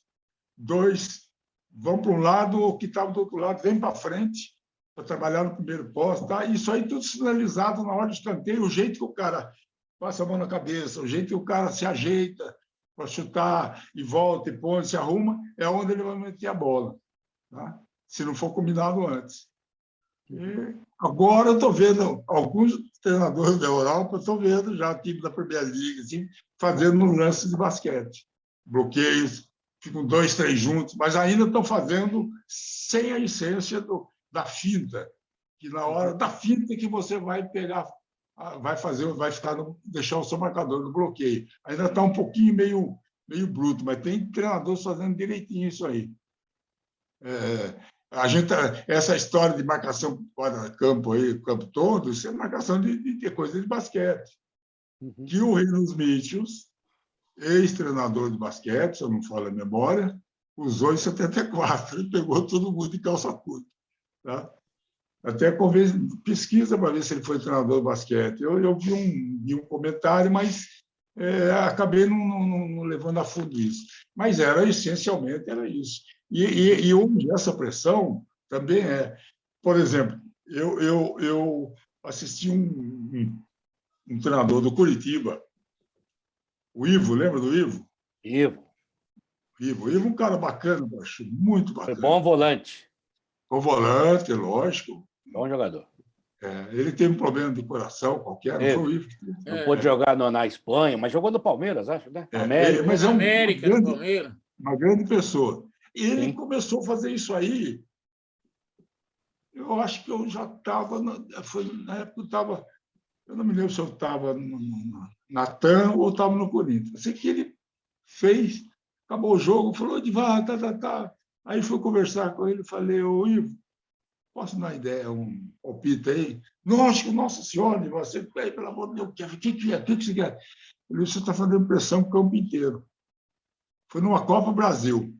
2 vão para um lado, o que estava do outro lado vem para frente para trabalhar no primeiro posto. Tá? Isso aí tudo sinalizado na hora de escanteio, o jeito que o cara passa a mão na cabeça, o jeito que o cara se ajeita para chutar e volta e põe, se arruma, é onde ele vai meter a bola, tá? Se não for combinado antes. E agora eu estou vendo alguns treinadores da Europa, estou vendo já o time da Premier League assim, fazendo lances de basquete, bloqueios, ficam 2, 3 juntos, mas ainda estão fazendo sem a essência da finta, que na hora da finta que você vai pegar, vai deixar o seu marcador no bloqueio. Ainda está um pouquinho meio bruto, mas tem treinadores fazendo direitinho isso aí. Essa história de marcação fora campo aí, o campo todo, isso é marcação de coisa de basquete. Que o Rinos Mitchells, ex-treinador de basquete, se eu não falo a memória, usou em 74 e pegou todo mundo de calça curta. Tá? Até pesquisa para ver se ele foi treinador de basquete. Eu vi um comentário, mas acabei não levando a fundo isso. Mas essencialmente era isso. E onde essa pressão também é. Por exemplo, eu assisti um treinador do Curitiba, o Ivo, lembra do Ivo? Ivo, um cara bacana, acho, muito bacana. Foi bom volante. Bom volante, lógico. Bom jogador. Ele teve um problema de coração qualquer, não foi o Ivo. Não pôde jogar na Espanha, mas jogou no Palmeiras, acho, né? América. Mas Palmeiras. Uma grande pessoa. E ele começou a fazer isso aí. Eu acho que eu já estava. Na época eu não me lembro se eu estava na TAM ou estava no Corinthians. Sei que ele fez, acabou o jogo, falou, Edivar, tá. Aí fui conversar com ele, falei, ô Ivo, posso dar ideia, um palpite aí? Nossa Senhora, você, pelo amor de Deus, o que você quer? Ele, você está fazendo pressão no campo inteiro. Foi numa Copa Brasil.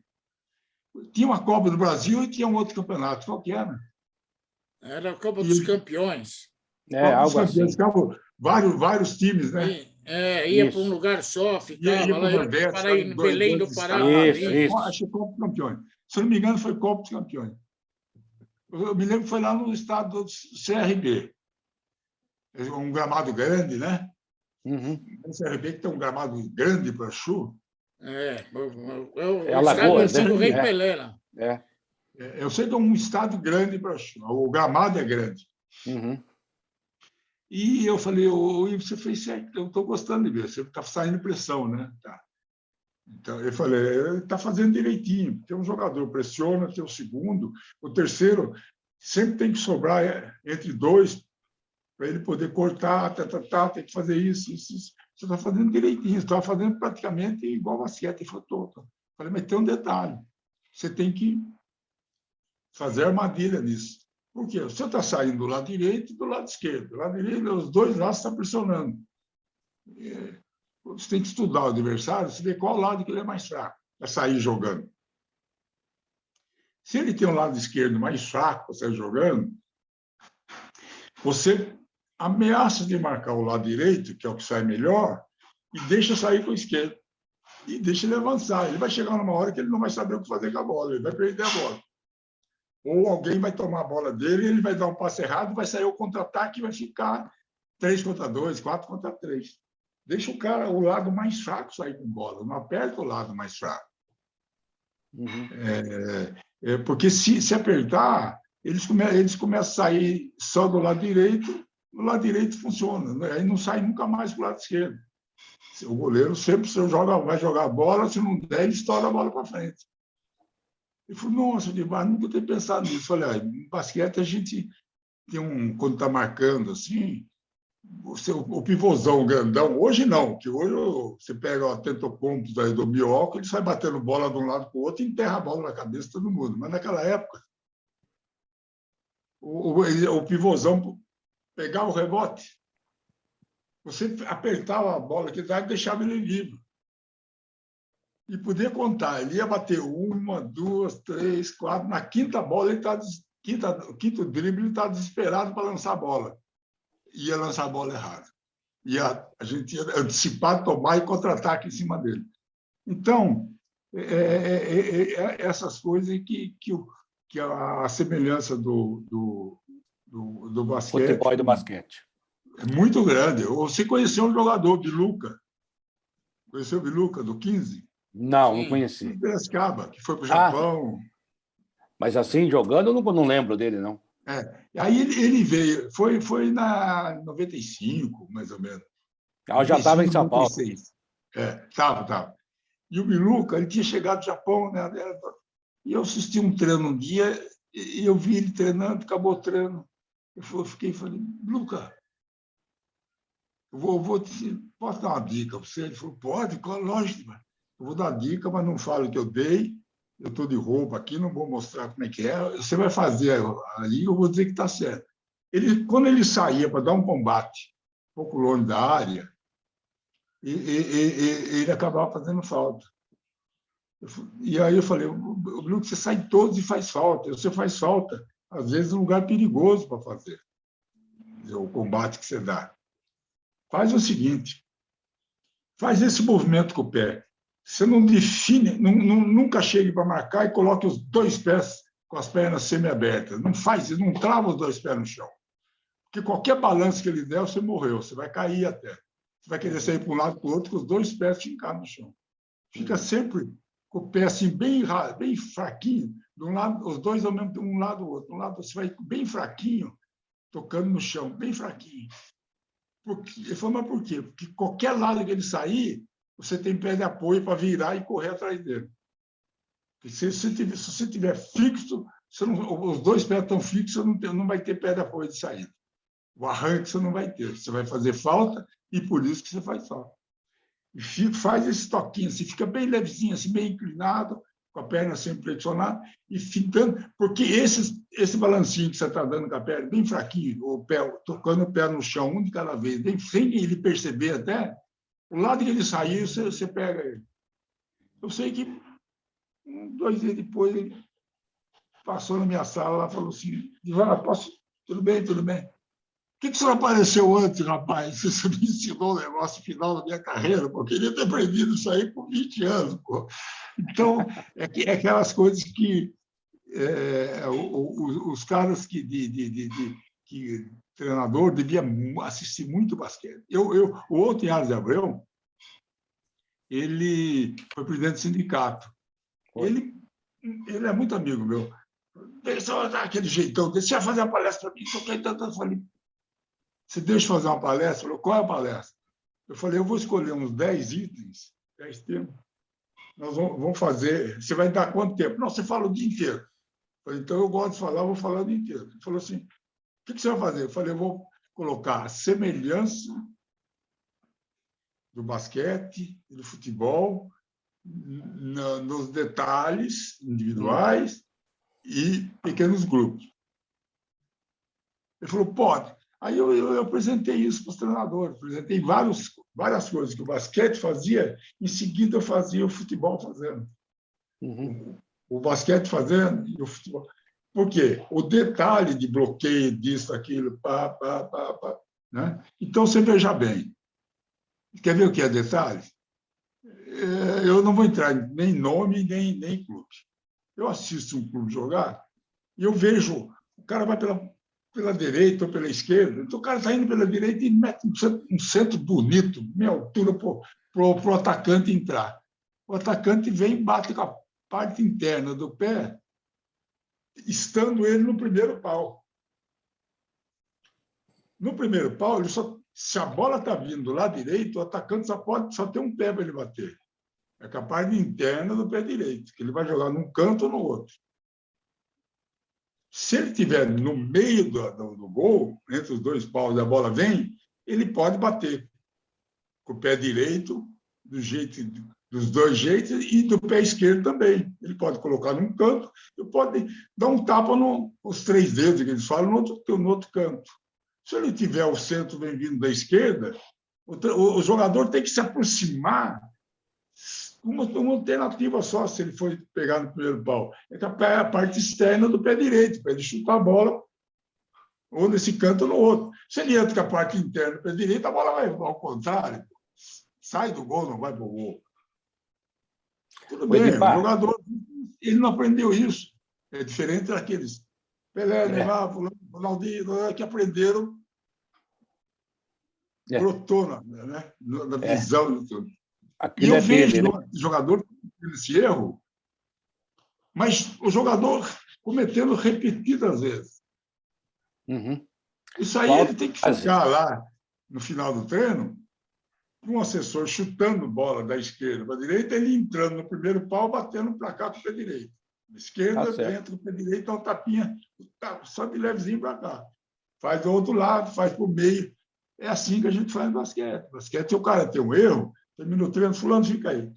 Tinha uma Copa do Brasil e tinha um outro campeonato. Qual que era? Era a Copa dos Campeões. Algo assim. Ficavam vários times, né? Ia para um lugar só, ficava lá em Belém do Pará. Isso. Acho que Copa dos Campeões. Se não me engano, foi Copa dos Campeões. Eu me lembro que foi lá no estado do CRB. Um gramado grande, né? O CRB que tem um gramado grande para chu. O estádio antigo Rei Pelé lá. Eu sei que é um estado grande para chu. O gramado é grande. E eu falei, Ivo, você fez certo, eu estou gostando de ver, você está saindo pressão, né? Tá. Então, eu falei, ele está fazendo direitinho. Tem um jogador, pressiona, tem o segundo, o terceiro sempre tem que sobrar entre 2 para ele poder cortar, tem que fazer isso. Você está fazendo direitinho, você está fazendo praticamente igual a basquete. Ele falou, falei, mas tem um detalhe, você tem que fazer armadilha nisso. Por quê? Você está saindo do lado direito e do lado esquerdo. Do lado direito, os 2 lados estão pressionando. Você tem que estudar o adversário, você vê qual lado que ele é mais fraco para sair jogando. Se ele tem um lado esquerdo mais fraco para sair jogando, você ameaça de marcar o lado direito, que é o que sai melhor, e deixa sair com o esquerdo. E deixa ele avançar. Ele vai chegar numa hora que ele não vai saber o que fazer com a bola, ele vai perder a bola. Ou alguém vai tomar a bola dele, ele vai dar um passe errado, vai sair o contra-ataque e vai ficar 3 contra 2, 4 contra 3. Deixa o lado mais fraco sair com bola, não aperta o lado mais fraco. Porque se apertar, eles começam a sair só do lado direito, o lado direito funciona, né? Aí não sai nunca mais para o lado esquerdo. O goleiro sempre vai jogar a bola, se não der, ele estoura a bola para frente. Ele falou, nossa, nunca tinha pensado nisso. Eu falei, no basquete a gente tem quando está marcando assim, o pivôzão grandão, hoje não, que hoje você pega o Antetokounmpo aí do Milwaukee, ele sai batendo bola de um lado para o outro e enterra a bola na cabeça de todo mundo. Mas naquela época, o pivôzão pegava o rebote, você apertava a bola que dava e deixava ele livre. E podia contar. Ele ia bater 1, 2, 3, 4. Na quinta bola, quinto drible, ele estava desesperado para lançar a bola. Ia lançar a bola errada. A gente ia antecipar, tomar e contra-ataque em cima dele. Então, essas coisas que a semelhança do basquete... Futebol e do basquete. É muito grande. Você conheceu um jogador, Biluca? Conheceu o Biluca, do 15? Não conheci. De Piracicaba, que foi para o Japão. Mas assim, jogando, eu não lembro dele, não. Aí ele veio, foi na 95, mais ou menos. Eu já estava em São Paulo. Estava. E o Biluca, ele tinha chegado do Japão, né? E eu assisti um treino um dia, e eu vi ele treinando, acabou o treino. Eu falei, Biluca, posso dar uma dica para você? Ele falou, pode, lógico, eu vou dar dica, mas não falo que eu dei. Eu estou de roupa aqui, não vou mostrar como é que é. Você vai fazer aí, eu vou dizer que está certo. Quando ele saía para dar um combate um pouco longe da área, ele acabava fazendo falta. E aí eu falei, Bruno, você sai todos e faz falta. Você faz falta, às vezes, um lugar perigoso para fazer o combate que você dá. Faz o seguinte, faz esse movimento com o pé. Você não define, nunca chegue para marcar e coloque os dois pés com as pernas semi-abertas. Não faz isso, não trava os dois pés no chão. Porque qualquer balanço que ele der, você morreu, você vai cair até. Você vai querer sair para um lado para o outro com os dois pés fincados no chão. Fica sempre com o pé assim, bem fraquinho, de um lado, os dois ao mesmo tempo, um lado do outro. Um lado você vai bem fraquinho, tocando no chão, bem fraquinho. Ele falou, mas por quê? Porque qualquer lado que ele sair, você tem pé de apoio para virar e correr atrás dele. Se você estiver fixo, os dois pés estão fixos, não vai ter pé de apoio de saída. O arranque você não vai ter. Você vai fazer falta e por isso que você faz falta. E faz esse toquinho, assim, fica bem levezinho, assim, bem inclinado, com a perna sempre flexionada, e ficando, porque esse balancinho que você está dando com a perna, bem fraquinho, tocando o pé no chão, um de cada vez, bem, sem ele perceber até, o lado que ele sair, você pega ele. Eu sei que 2 dias depois ele passou na minha sala lá e falou assim, Ivana, posso? Tudo bem. Por que você não apareceu antes, rapaz? Você me ensinou o negócio final da minha carreira, pô. Eu queria ter aprendido isso aí por 20 anos. Pô. Então, é aquelas coisas que os caras que treinador devia assistir muito basquete. O outro Yares de Abreu, ele foi presidente do sindicato. Ele é muito amigo meu. Ele só dá aquele jeitão dele. Você vai fazer uma palestra para mim? Eu falei, você deixa eu fazer uma palestra? Ele falou, qual é a palestra? Eu falei, eu vou escolher uns 10 itens, 10 temas. Nós vamos fazer. Você vai dar quanto tempo? Não, você fala o dia inteiro. Eu falei, então eu gosto de falar, eu vou falar o dia inteiro. Ele falou assim, o que você vai fazer? Eu falei, eu vou colocar a semelhança do basquete e do futebol nos detalhes individuais e pequenos grupos. Ele falou, pode. Aí eu apresentei isso para os treinadores, apresentei várias coisas que o basquete fazia, em seguida eu fazia o futebol fazendo. O basquete fazendo e o futebol. Por quê? O detalhe de bloqueio disso, aquilo, né? Então, você veja bem. Quer ver o que é detalhe? Eu não vou entrar nem nome, nem clube. Eu assisto um clube jogar e eu vejo o cara vai pela direita ou pela esquerda. Então, o cara está indo pela direita e mete um centro bonito, meia altura, para o atacante entrar. O atacante vem e bate com a parte interna do pé, estando ele no primeiro pau. No primeiro pau, se a bola está vindo do lado direito, o atacante só tem um pé para ele bater. É com a parte interna do pé direito, que ele vai jogar num canto ou no outro. Se ele estiver no meio do gol, entre os dois paus, a bola vem, ele pode bater com o pé direito, do jeito dos dois jeitos e do pé esquerdo também. Ele pode colocar num canto e pode dar um tapa nos 3 dedos, que eles falam, no outro canto. Se ele tiver o centro bem vindo da esquerda, o jogador tem que se aproximar uma alternativa só, se ele for pegar no primeiro pau. É a parte externa do pé direito, para ele chutar a bola ou nesse canto ou no outro. Se ele entra com a parte interna do pé direito, a bola vai ao contrário. Sai do gol, não vai para o gol. Tudo bem, o jogador ele não aprendeu isso. É diferente daqueles Pelé, Neymar, Ronaldinho, que aprenderam, brotou na visão de tudo. E eu vejo jogador cometendo esse erro, mas o jogador cometendo repetidas vezes. Isso aí ele tem que ficar lá no final do treino, com o assessor chutando bola da esquerda para a direita, ele entrando no primeiro pau, batendo para cá com o pé direito. Na esquerda, entra com o pé direito, dá um tapinha, só de levezinho para cá. Faz do outro lado, faz para o meio. É assim que a gente faz no basquete. Basquete, se o cara tem um erro, termina o treino, fulano, fica aí.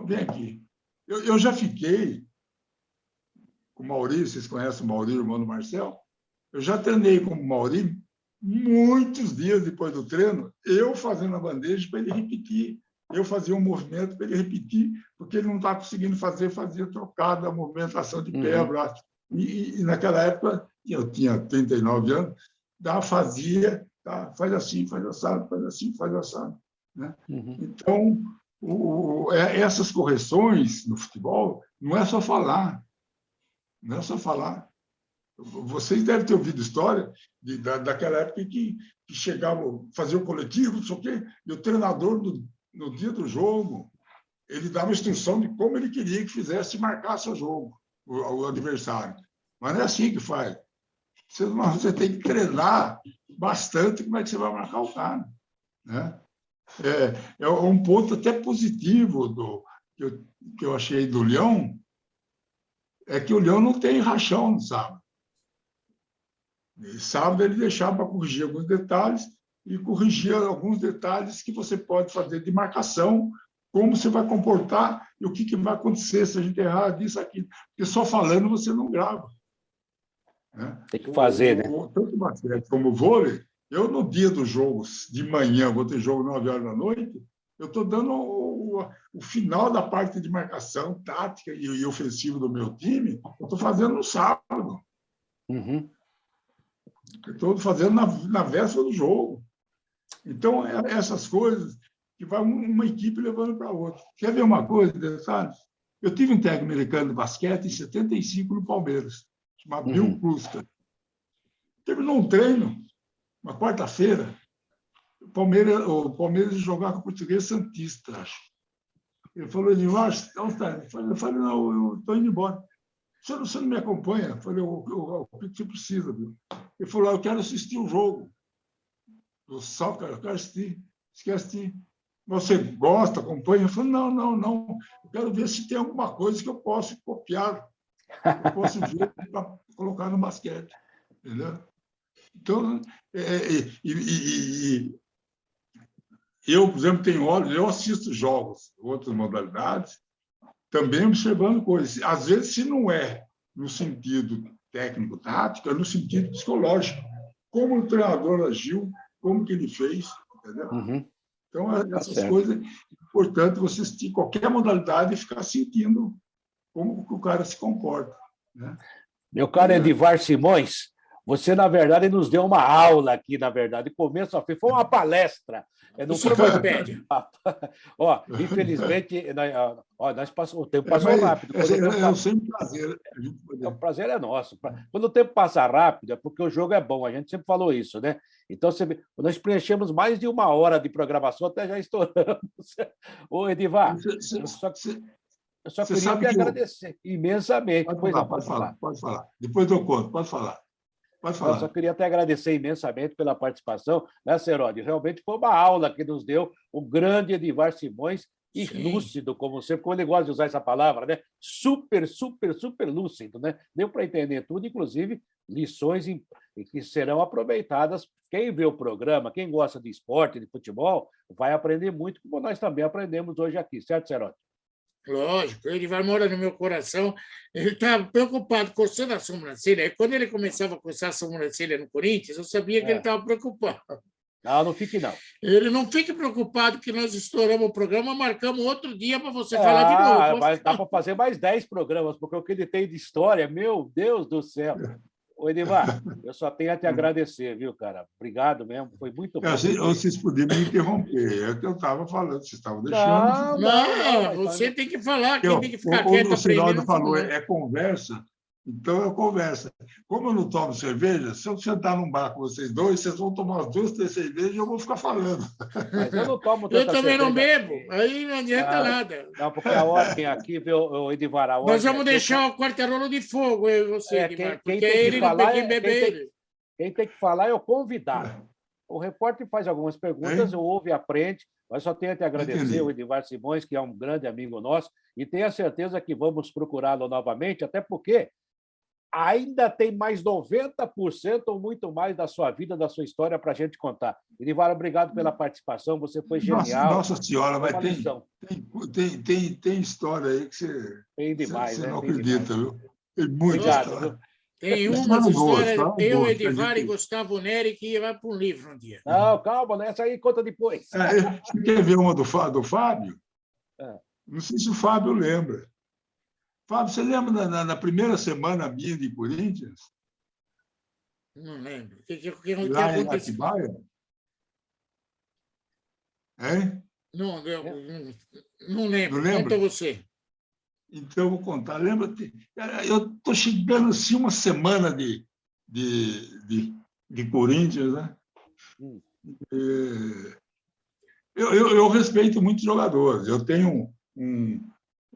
Vem aqui. Eu já fiquei com o Mauri, vocês conhecem o Mauri, irmão do Marcel? Eu já treinei com o Mauri muitos dias depois do treino, eu fazendo a bandeja para ele repetir. Eu fazia um movimento para ele repetir, porque ele não estava conseguindo fazer, fazia trocada, a movimentação de pé, braço. E naquela época, eu tinha 39 anos, fazia, faz assim, faz assado, faz assim, faz assado. Né? Então, essas correções no futebol não é só falar. Não é só falar. Vocês devem ter ouvido história daquela época que chegavam a fazer o coletivo, não sei o quê, e o treinador, no dia do jogo, ele dava instrução de como ele queria que fizesse marcar seu jogo, o adversário. Mas não é assim que faz. Você tem que treinar bastante como é que você vai marcar o cara. Né? É um ponto até positivo que eu achei do Leão, é que o Leão não tem rachão no sábado. E sábado ele deixava para corrigir alguns detalhes e corrigir alguns detalhes que você pode fazer de marcação, como você vai comportar e o que vai acontecer se a gente errar disso, aqui. Porque só falando você não grava. Né? Tem que fazer, né? Tanto o basquete como o vôlei, eu no dia dos jogos, de manhã, vou ter jogo 9 horas da noite, eu estou dando o final da parte de marcação, tática e ofensiva do meu time, eu estou fazendo no sábado. Eu estou fazendo na véspera do jogo. Então, essas coisas que vai uma equipe levando para a outra. Quer ver uma coisa, sabe? Eu tive um técnico americano de basquete em 75 no Palmeiras, chamado Bill Kluska. Terminou um treino, uma quarta-feira, o Palmeiras jogar com o Português Santista, acho. Ele falou, Edmar, onde está? Eu falei, não, eu estou indo embora. Você não me acompanha? Eu falei, o que você precisa? Viu? Ele falou, eu quero assistir o jogo. Do soccer, eu quero assistir. Esquece. Você gosta, acompanha? Eu falei, não. Eu quero ver se tem alguma coisa que eu posso copiar, eu posso ver para colocar no basquete. Entendeu? Então, eu, por exemplo, tenho olhos, eu assisto jogos, outras modalidades, também observando coisas. Às vezes, se não é no sentido técnico-tático, é no sentido psicológico. Como o treinador agiu, como que ele fez, entendeu? Então, essas coisas, é importante você assistir qualquer modalidade e ficar sentindo como que o cara se comporta. Né? Meu caro Edivar Simões, você, na verdade, nos deu uma aula aqui, na verdade, de começo a fim, foi uma palestra. Não foi mais infelizmente, o tempo passou rápido. É sempre um prazer. O prazer é nosso. Quando o tempo passa rápido, é porque o jogo é bom, a gente sempre falou isso, né? Então, nós preenchemos mais de 1 hora de programação, até já estouramos. Ô, Edivar, eu só queria te agradecer imensamente. Pode falar. Depois eu conto, pode falar. Eu só queria até agradecer imensamente pela participação, né, Serodi? Realmente foi uma aula que nos deu o grande Edivar Simões, e lúcido, como sempre, como ele gosta de usar essa palavra, né? Super lúcido, né? Deu para entender tudo, inclusive lições e que serão aproveitadas. Quem vê o programa, quem gosta de esporte, de futebol, vai aprender muito, como nós também aprendemos hoje aqui, certo, Serote? Lógico, ele vai morar no meu coração. Ele estava preocupado, coçando a sobrancelha. Aí, quando ele começava a coçar a sobrancelha no Corinthians, eu sabia que ele estava preocupado. Não fique, não. Ele não fique preocupado que nós estouramos o programa, marcamos outro dia para você falar de novo. Mas dá para fazer mais 10 programas, porque o que ele tem de história, meu Deus do céu. Ô, Edivar, eu só tenho a te agradecer, viu, cara? Obrigado mesmo, foi muito bom. Vocês podiam me interromper, é o que eu estava falando, vocês estavam deixando. Não, você tem que falar, quem tem que ficar quieto aprendendo. O Sinaldo falou, é conversa, então é conversa. Como eu não tomo cerveja, se eu sentar num bar com vocês dois, vocês vão tomar umas 2, 3 cervejas e eu vou ficar falando. Mas eu não tomo tanta Eu também cerveja. não bebo, aí não adianta nada. Não, porque a ordem aqui, viu, Edivar, a ordem... Nós vamos deixar o quarteirolo de fogo, eu e você, Edivar, porque ele não tem que beber ele. Quem tem que falar é o convidado. O repórter faz algumas perguntas, ouve e aprende, mas só tenho a te agradecer, o Edivar Simões, que é um grande amigo nosso, e tenho a certeza que vamos procurá-lo novamente, até porque ainda tem mais 90% ou muito mais da sua vida, da sua história para a gente contar. Edivar, obrigado pela participação, você foi genial. Nossa Senhora, mas tem história aí que tem demais, você não tem acredita, demais. viu? Tem muita história. Viu? Tem umas histórias, eu, Edivar e Gustavo Neri, que vai para um livro um dia. Não, calma, né? Essa aí conta depois. Você quer ver uma do Fábio? Não sei se o Fábio lembra. Fábio, você lembra na primeira semana minha de Corinthians? Não lembro. O que lá em aconteceu? Atibaia? Hein? Não lembro. Não lembra? Conta você. Então, eu vou contar. Lembra? Eu estou chegando assim uma semana de Corinthians, né? Eu respeito muitos jogadores. Eu tenho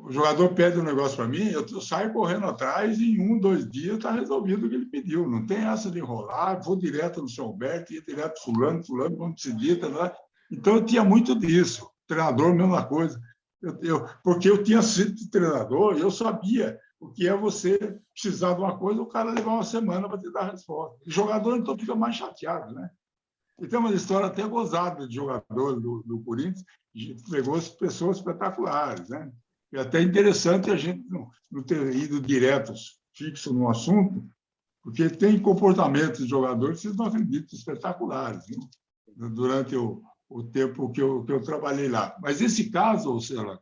o jogador pede um negócio para mim, eu saio correndo atrás e em 1, 2 dias está resolvido o que ele pediu. Não tem essa de enrolar, vou direto no seu Alberto, ia direto fulano, vamos decidir. Tá? Então, eu tinha muito disso. Treinador, mesma coisa. Porque eu tinha sido treinador e eu sabia o que é você precisar de uma coisa, o cara levar uma semana para te dar a resposta. O jogador, então, fica mais chateado, né? E tem uma história até gozada de jogador do Corinthians, pegou pessoas espetaculares, né? É até interessante a gente não ter ido direto, fixo no assunto, porque tem comportamentos de jogadores que vocês não acreditam, espetaculares, né? Durante o tempo que eu trabalhei lá. Mas esse caso, ou seja,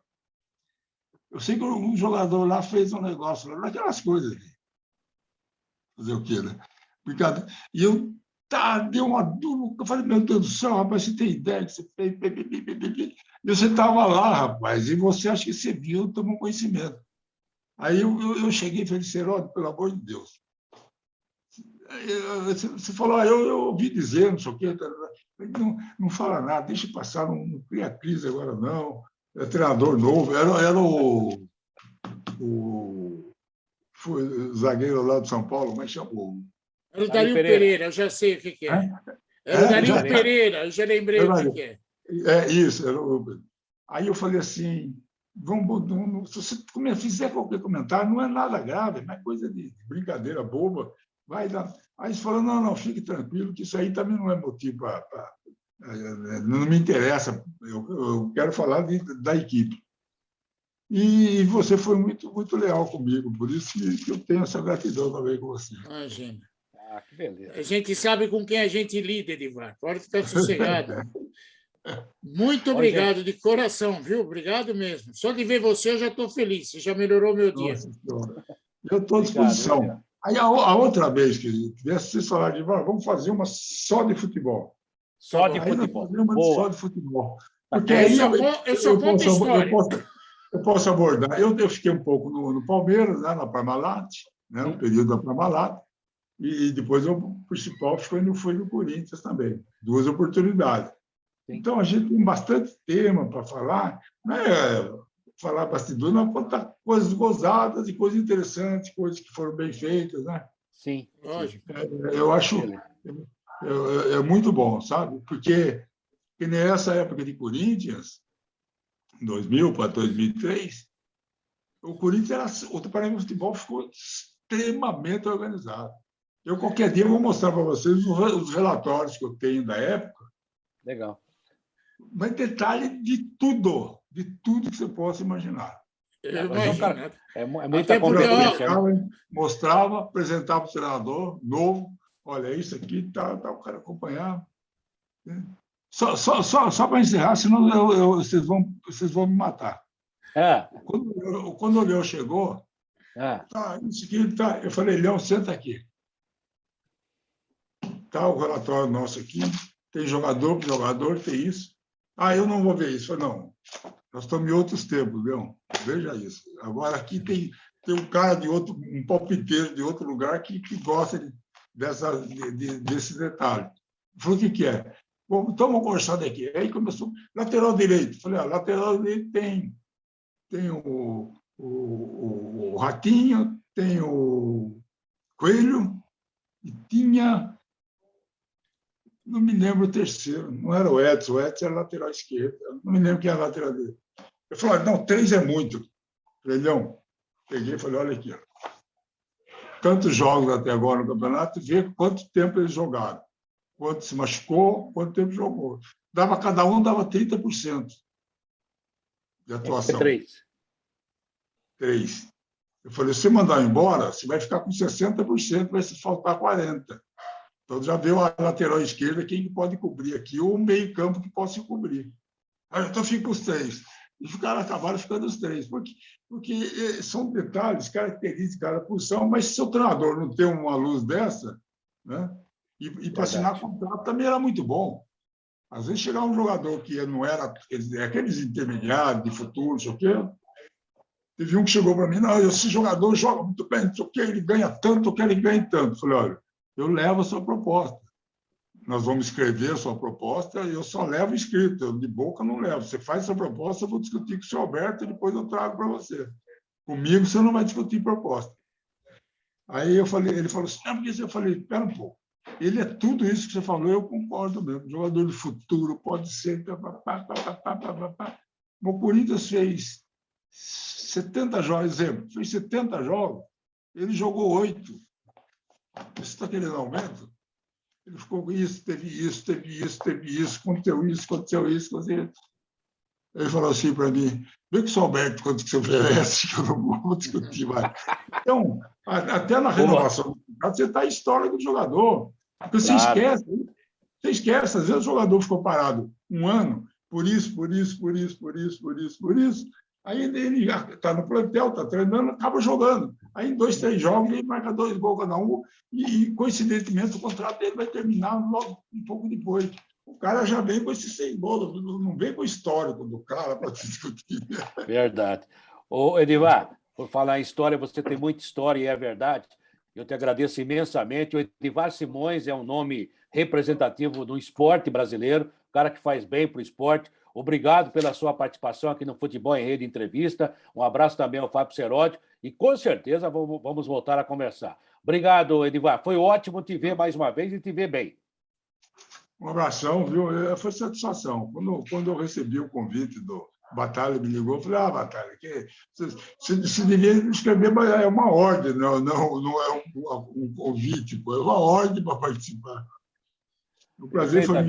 eu sei que um jogador lá fez um negócio, lá, daquelas coisas. Fazer o quê, né? E eu deu uma dúvida, eu falei, meu Deus do céu, rapaz, você tem ideia que você fez? E você estava lá, rapaz, e você acha que você viu, tomou conhecimento. Aí eu cheguei e falei, Seródio, pelo amor de Deus. Você falou, eu ouvi dizer, não sei o quê. Não fala nada, deixa passar, não cria crise agora, não. É treinador novo, era o zagueiro lá de São Paulo, como é que chamou? Era o Dario Pereira, eu já sei o que é. Era o Dario Pereira, eu já lembrei o que é. É isso. Aí eu falei assim, se você fizer qualquer comentário, não é nada grave, não é coisa de brincadeira boba, vai dar. Aí eles falaram, não, fique tranquilo, que isso aí também não é motivo para... Não me interessa, eu quero falar da equipe. E você foi muito, muito leal comigo, por isso que eu tenho essa gratidão também com você. Imagina. Que beleza. A gente sabe com quem a gente lida, Edivar. Pode ficar sossegado. Muito obrigado, de coração, viu? Obrigado mesmo. Só de ver você, eu já estou feliz. Você já melhorou meu dia. Eu estou à disposição. Aí, a outra vez que vocês falaram de vamos fazer uma só de futebol. Só de futebol. Só de futebol. Porque aí eu posso abordar. Eu fiquei um pouco no Palmeiras, né, na Parmalat, né, um período da Parmalat, e depois o principal foi no Corinthians também. 2 oportunidades. Sim. Então, a gente tem bastante tema para falar, não é falar bastidor, não, contar coisas gozadas e coisas interessantes, coisas que foram bem feitas, né? Sim, lógico. Eu acho é muito bom, sabe? Porque nessa época de Corinthians, 2000 para 2003, o Corinthians o Paraná Futebol ficou extremamente organizado. Eu, qualquer dia, vou mostrar para vocês os relatórios que eu tenho da época. Legal. Mas detalhe de tudo que você possa imaginar. É muita competência. Mostrava, apresentava para o treinador novo. Olha, isso aqui, tá, o cara acompanhava. Só para encerrar, senão vocês vão me matar. Quando o Leão chegou, isso aqui, eu falei, Leão, senta aqui. Tá o relatório nosso aqui, tem jogador, tem isso. Eu não vou ver isso. Eu falei, não, nós estamos em outros tempos, Leão. Veja isso. Agora aqui tem um cara um palpiteiro de outro lugar que gosta desse detalhe. Eu falei, o que é? Bom, então vamos conversar daqui. Aí começou, lateral direito. Eu falei, lateral direito tem o Ratinho, tem o Coelho, e tinha... Não me lembro o terceiro, não era o Edson era lateral esquerdo, não me lembro quem era lateral dele. Eu falei, não, 3 é muito. Eu falei, não. Peguei e falei, olha aqui. Tantos jogos até agora no campeonato, vê quanto tempo eles jogaram. Quanto se machucou, quanto tempo jogou. Cada um dava 30% de atuação. 3. Eu falei, se você mandar embora, você vai ficar com 60%, vai se faltar 40%. Então, já veio a lateral esquerda, quem pode cobrir aqui, ou o meio-campo que possa cobrir. Então, fica os 3. E acabaram ficando os 3, porque são detalhes, características de cada posição, mas se o treinador não tem uma luz dessa, né, e para assinar contrato também era muito bom. Às vezes chegava um jogador que não era aqueles intermediários de futuro, não sei o quê. Teve um que chegou para mim, não, esse jogador joga muito bem, não sei o quê, ele ganha tanto, eu quero que ele ganhe tanto. Eu falei, olha, eu levo a sua proposta. Nós vamos escrever a sua proposta e eu só levo escrito, eu de boca não levo. Você faz essa proposta, eu vou discutir com o senhor Alberto e depois eu trago para você. Comigo você não vai discutir proposta. Aí ele falou assim, porque eu falei, espera um pouco. Ele é tudo isso que você falou, eu concordo mesmo. Jogador de futuro, pode ser... O Corinthians fez 70 jogos, exemplo, fez 70 jogos, ele jogou 8. Você está querendo aumento? Ele ficou com isso, teve isso, aconteceu isso. Ele falou assim para mim, vê que o Alberto, quanto que você oferece, que eu não vou discutir mais. Então, até na renovação do contrato, você está em história do jogador. Porque você esquece, às vezes o jogador ficou parado um ano, por isso. Aí ele está no plantel, está treinando, acaba jogando. Aí, em 2, 3 jogos, ele marca 2 gols cada um e, coincidentemente, o contrato dele vai terminar logo um pouco depois. O cara já vem com esses 6 gols, não vem com o histórico do cara para se discutir. Verdade. Ô, Edivar, por falar em história, você tem muita história e é verdade. Eu te agradeço imensamente. O Edivar Simões é um nome representativo do esporte brasileiro, cara que faz bem para o esporte. Obrigado pela sua participação aqui no Futebol em Rede Entrevista. Um abraço também ao Fábio Seródio e, com certeza, vamos voltar a conversar. Obrigado, Edivar. Foi ótimo te ver mais uma vez e te ver bem. Um abração, viu? Foi satisfação. Quando eu recebi o convite do Batalha, me ligou, eu falei, Batalha, você devia escrever, mas é uma ordem, não é um convite, é uma ordem para participar. O prazer foi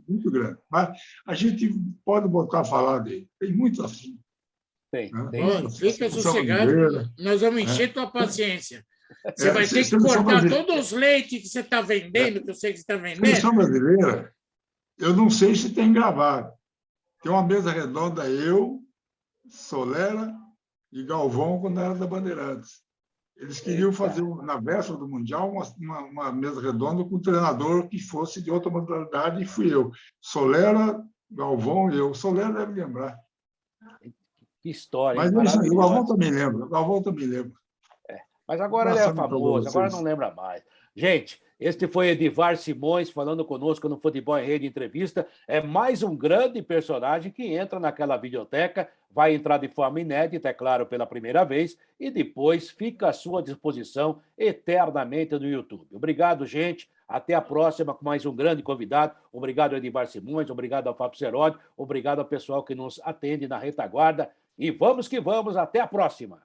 muito grande. Mas a gente pode voltar a falar dele. Tem muito assunto. Tem. Fica sossegado. Nós vamos encher tua paciência. Você vai ter que cortar todos os leites que você está vendendo, que eu sei que você está vendendo. Seleção brasileira, eu não sei se tem gravado. Tem uma mesa redonda, eu, Solera e Galvão, quando era da Bandeirantes. Eles queriam fazer, na véspera do Mundial, uma mesa redonda com um treinador que fosse de outra modalidade, e fui eu. Solera, Galvão e eu. Solera deve lembrar. Que história. Mas é isso aí, o Galvão também lembra. Mas agora ele é famoso, agora não lembra mais. Gente, este foi Edivar Simões falando conosco no Futebol em Rede Entrevista. É mais um grande personagem que entra naquela videoteca, vai entrar de forma inédita, é claro, pela primeira vez, e depois fica à sua disposição eternamente no YouTube. Obrigado, gente. Até a próxima com mais um grande convidado. Obrigado, Edivar Simões. Obrigado ao Fábio Seródio. Obrigado ao pessoal que nos atende na retaguarda. E vamos que vamos. Até a próxima.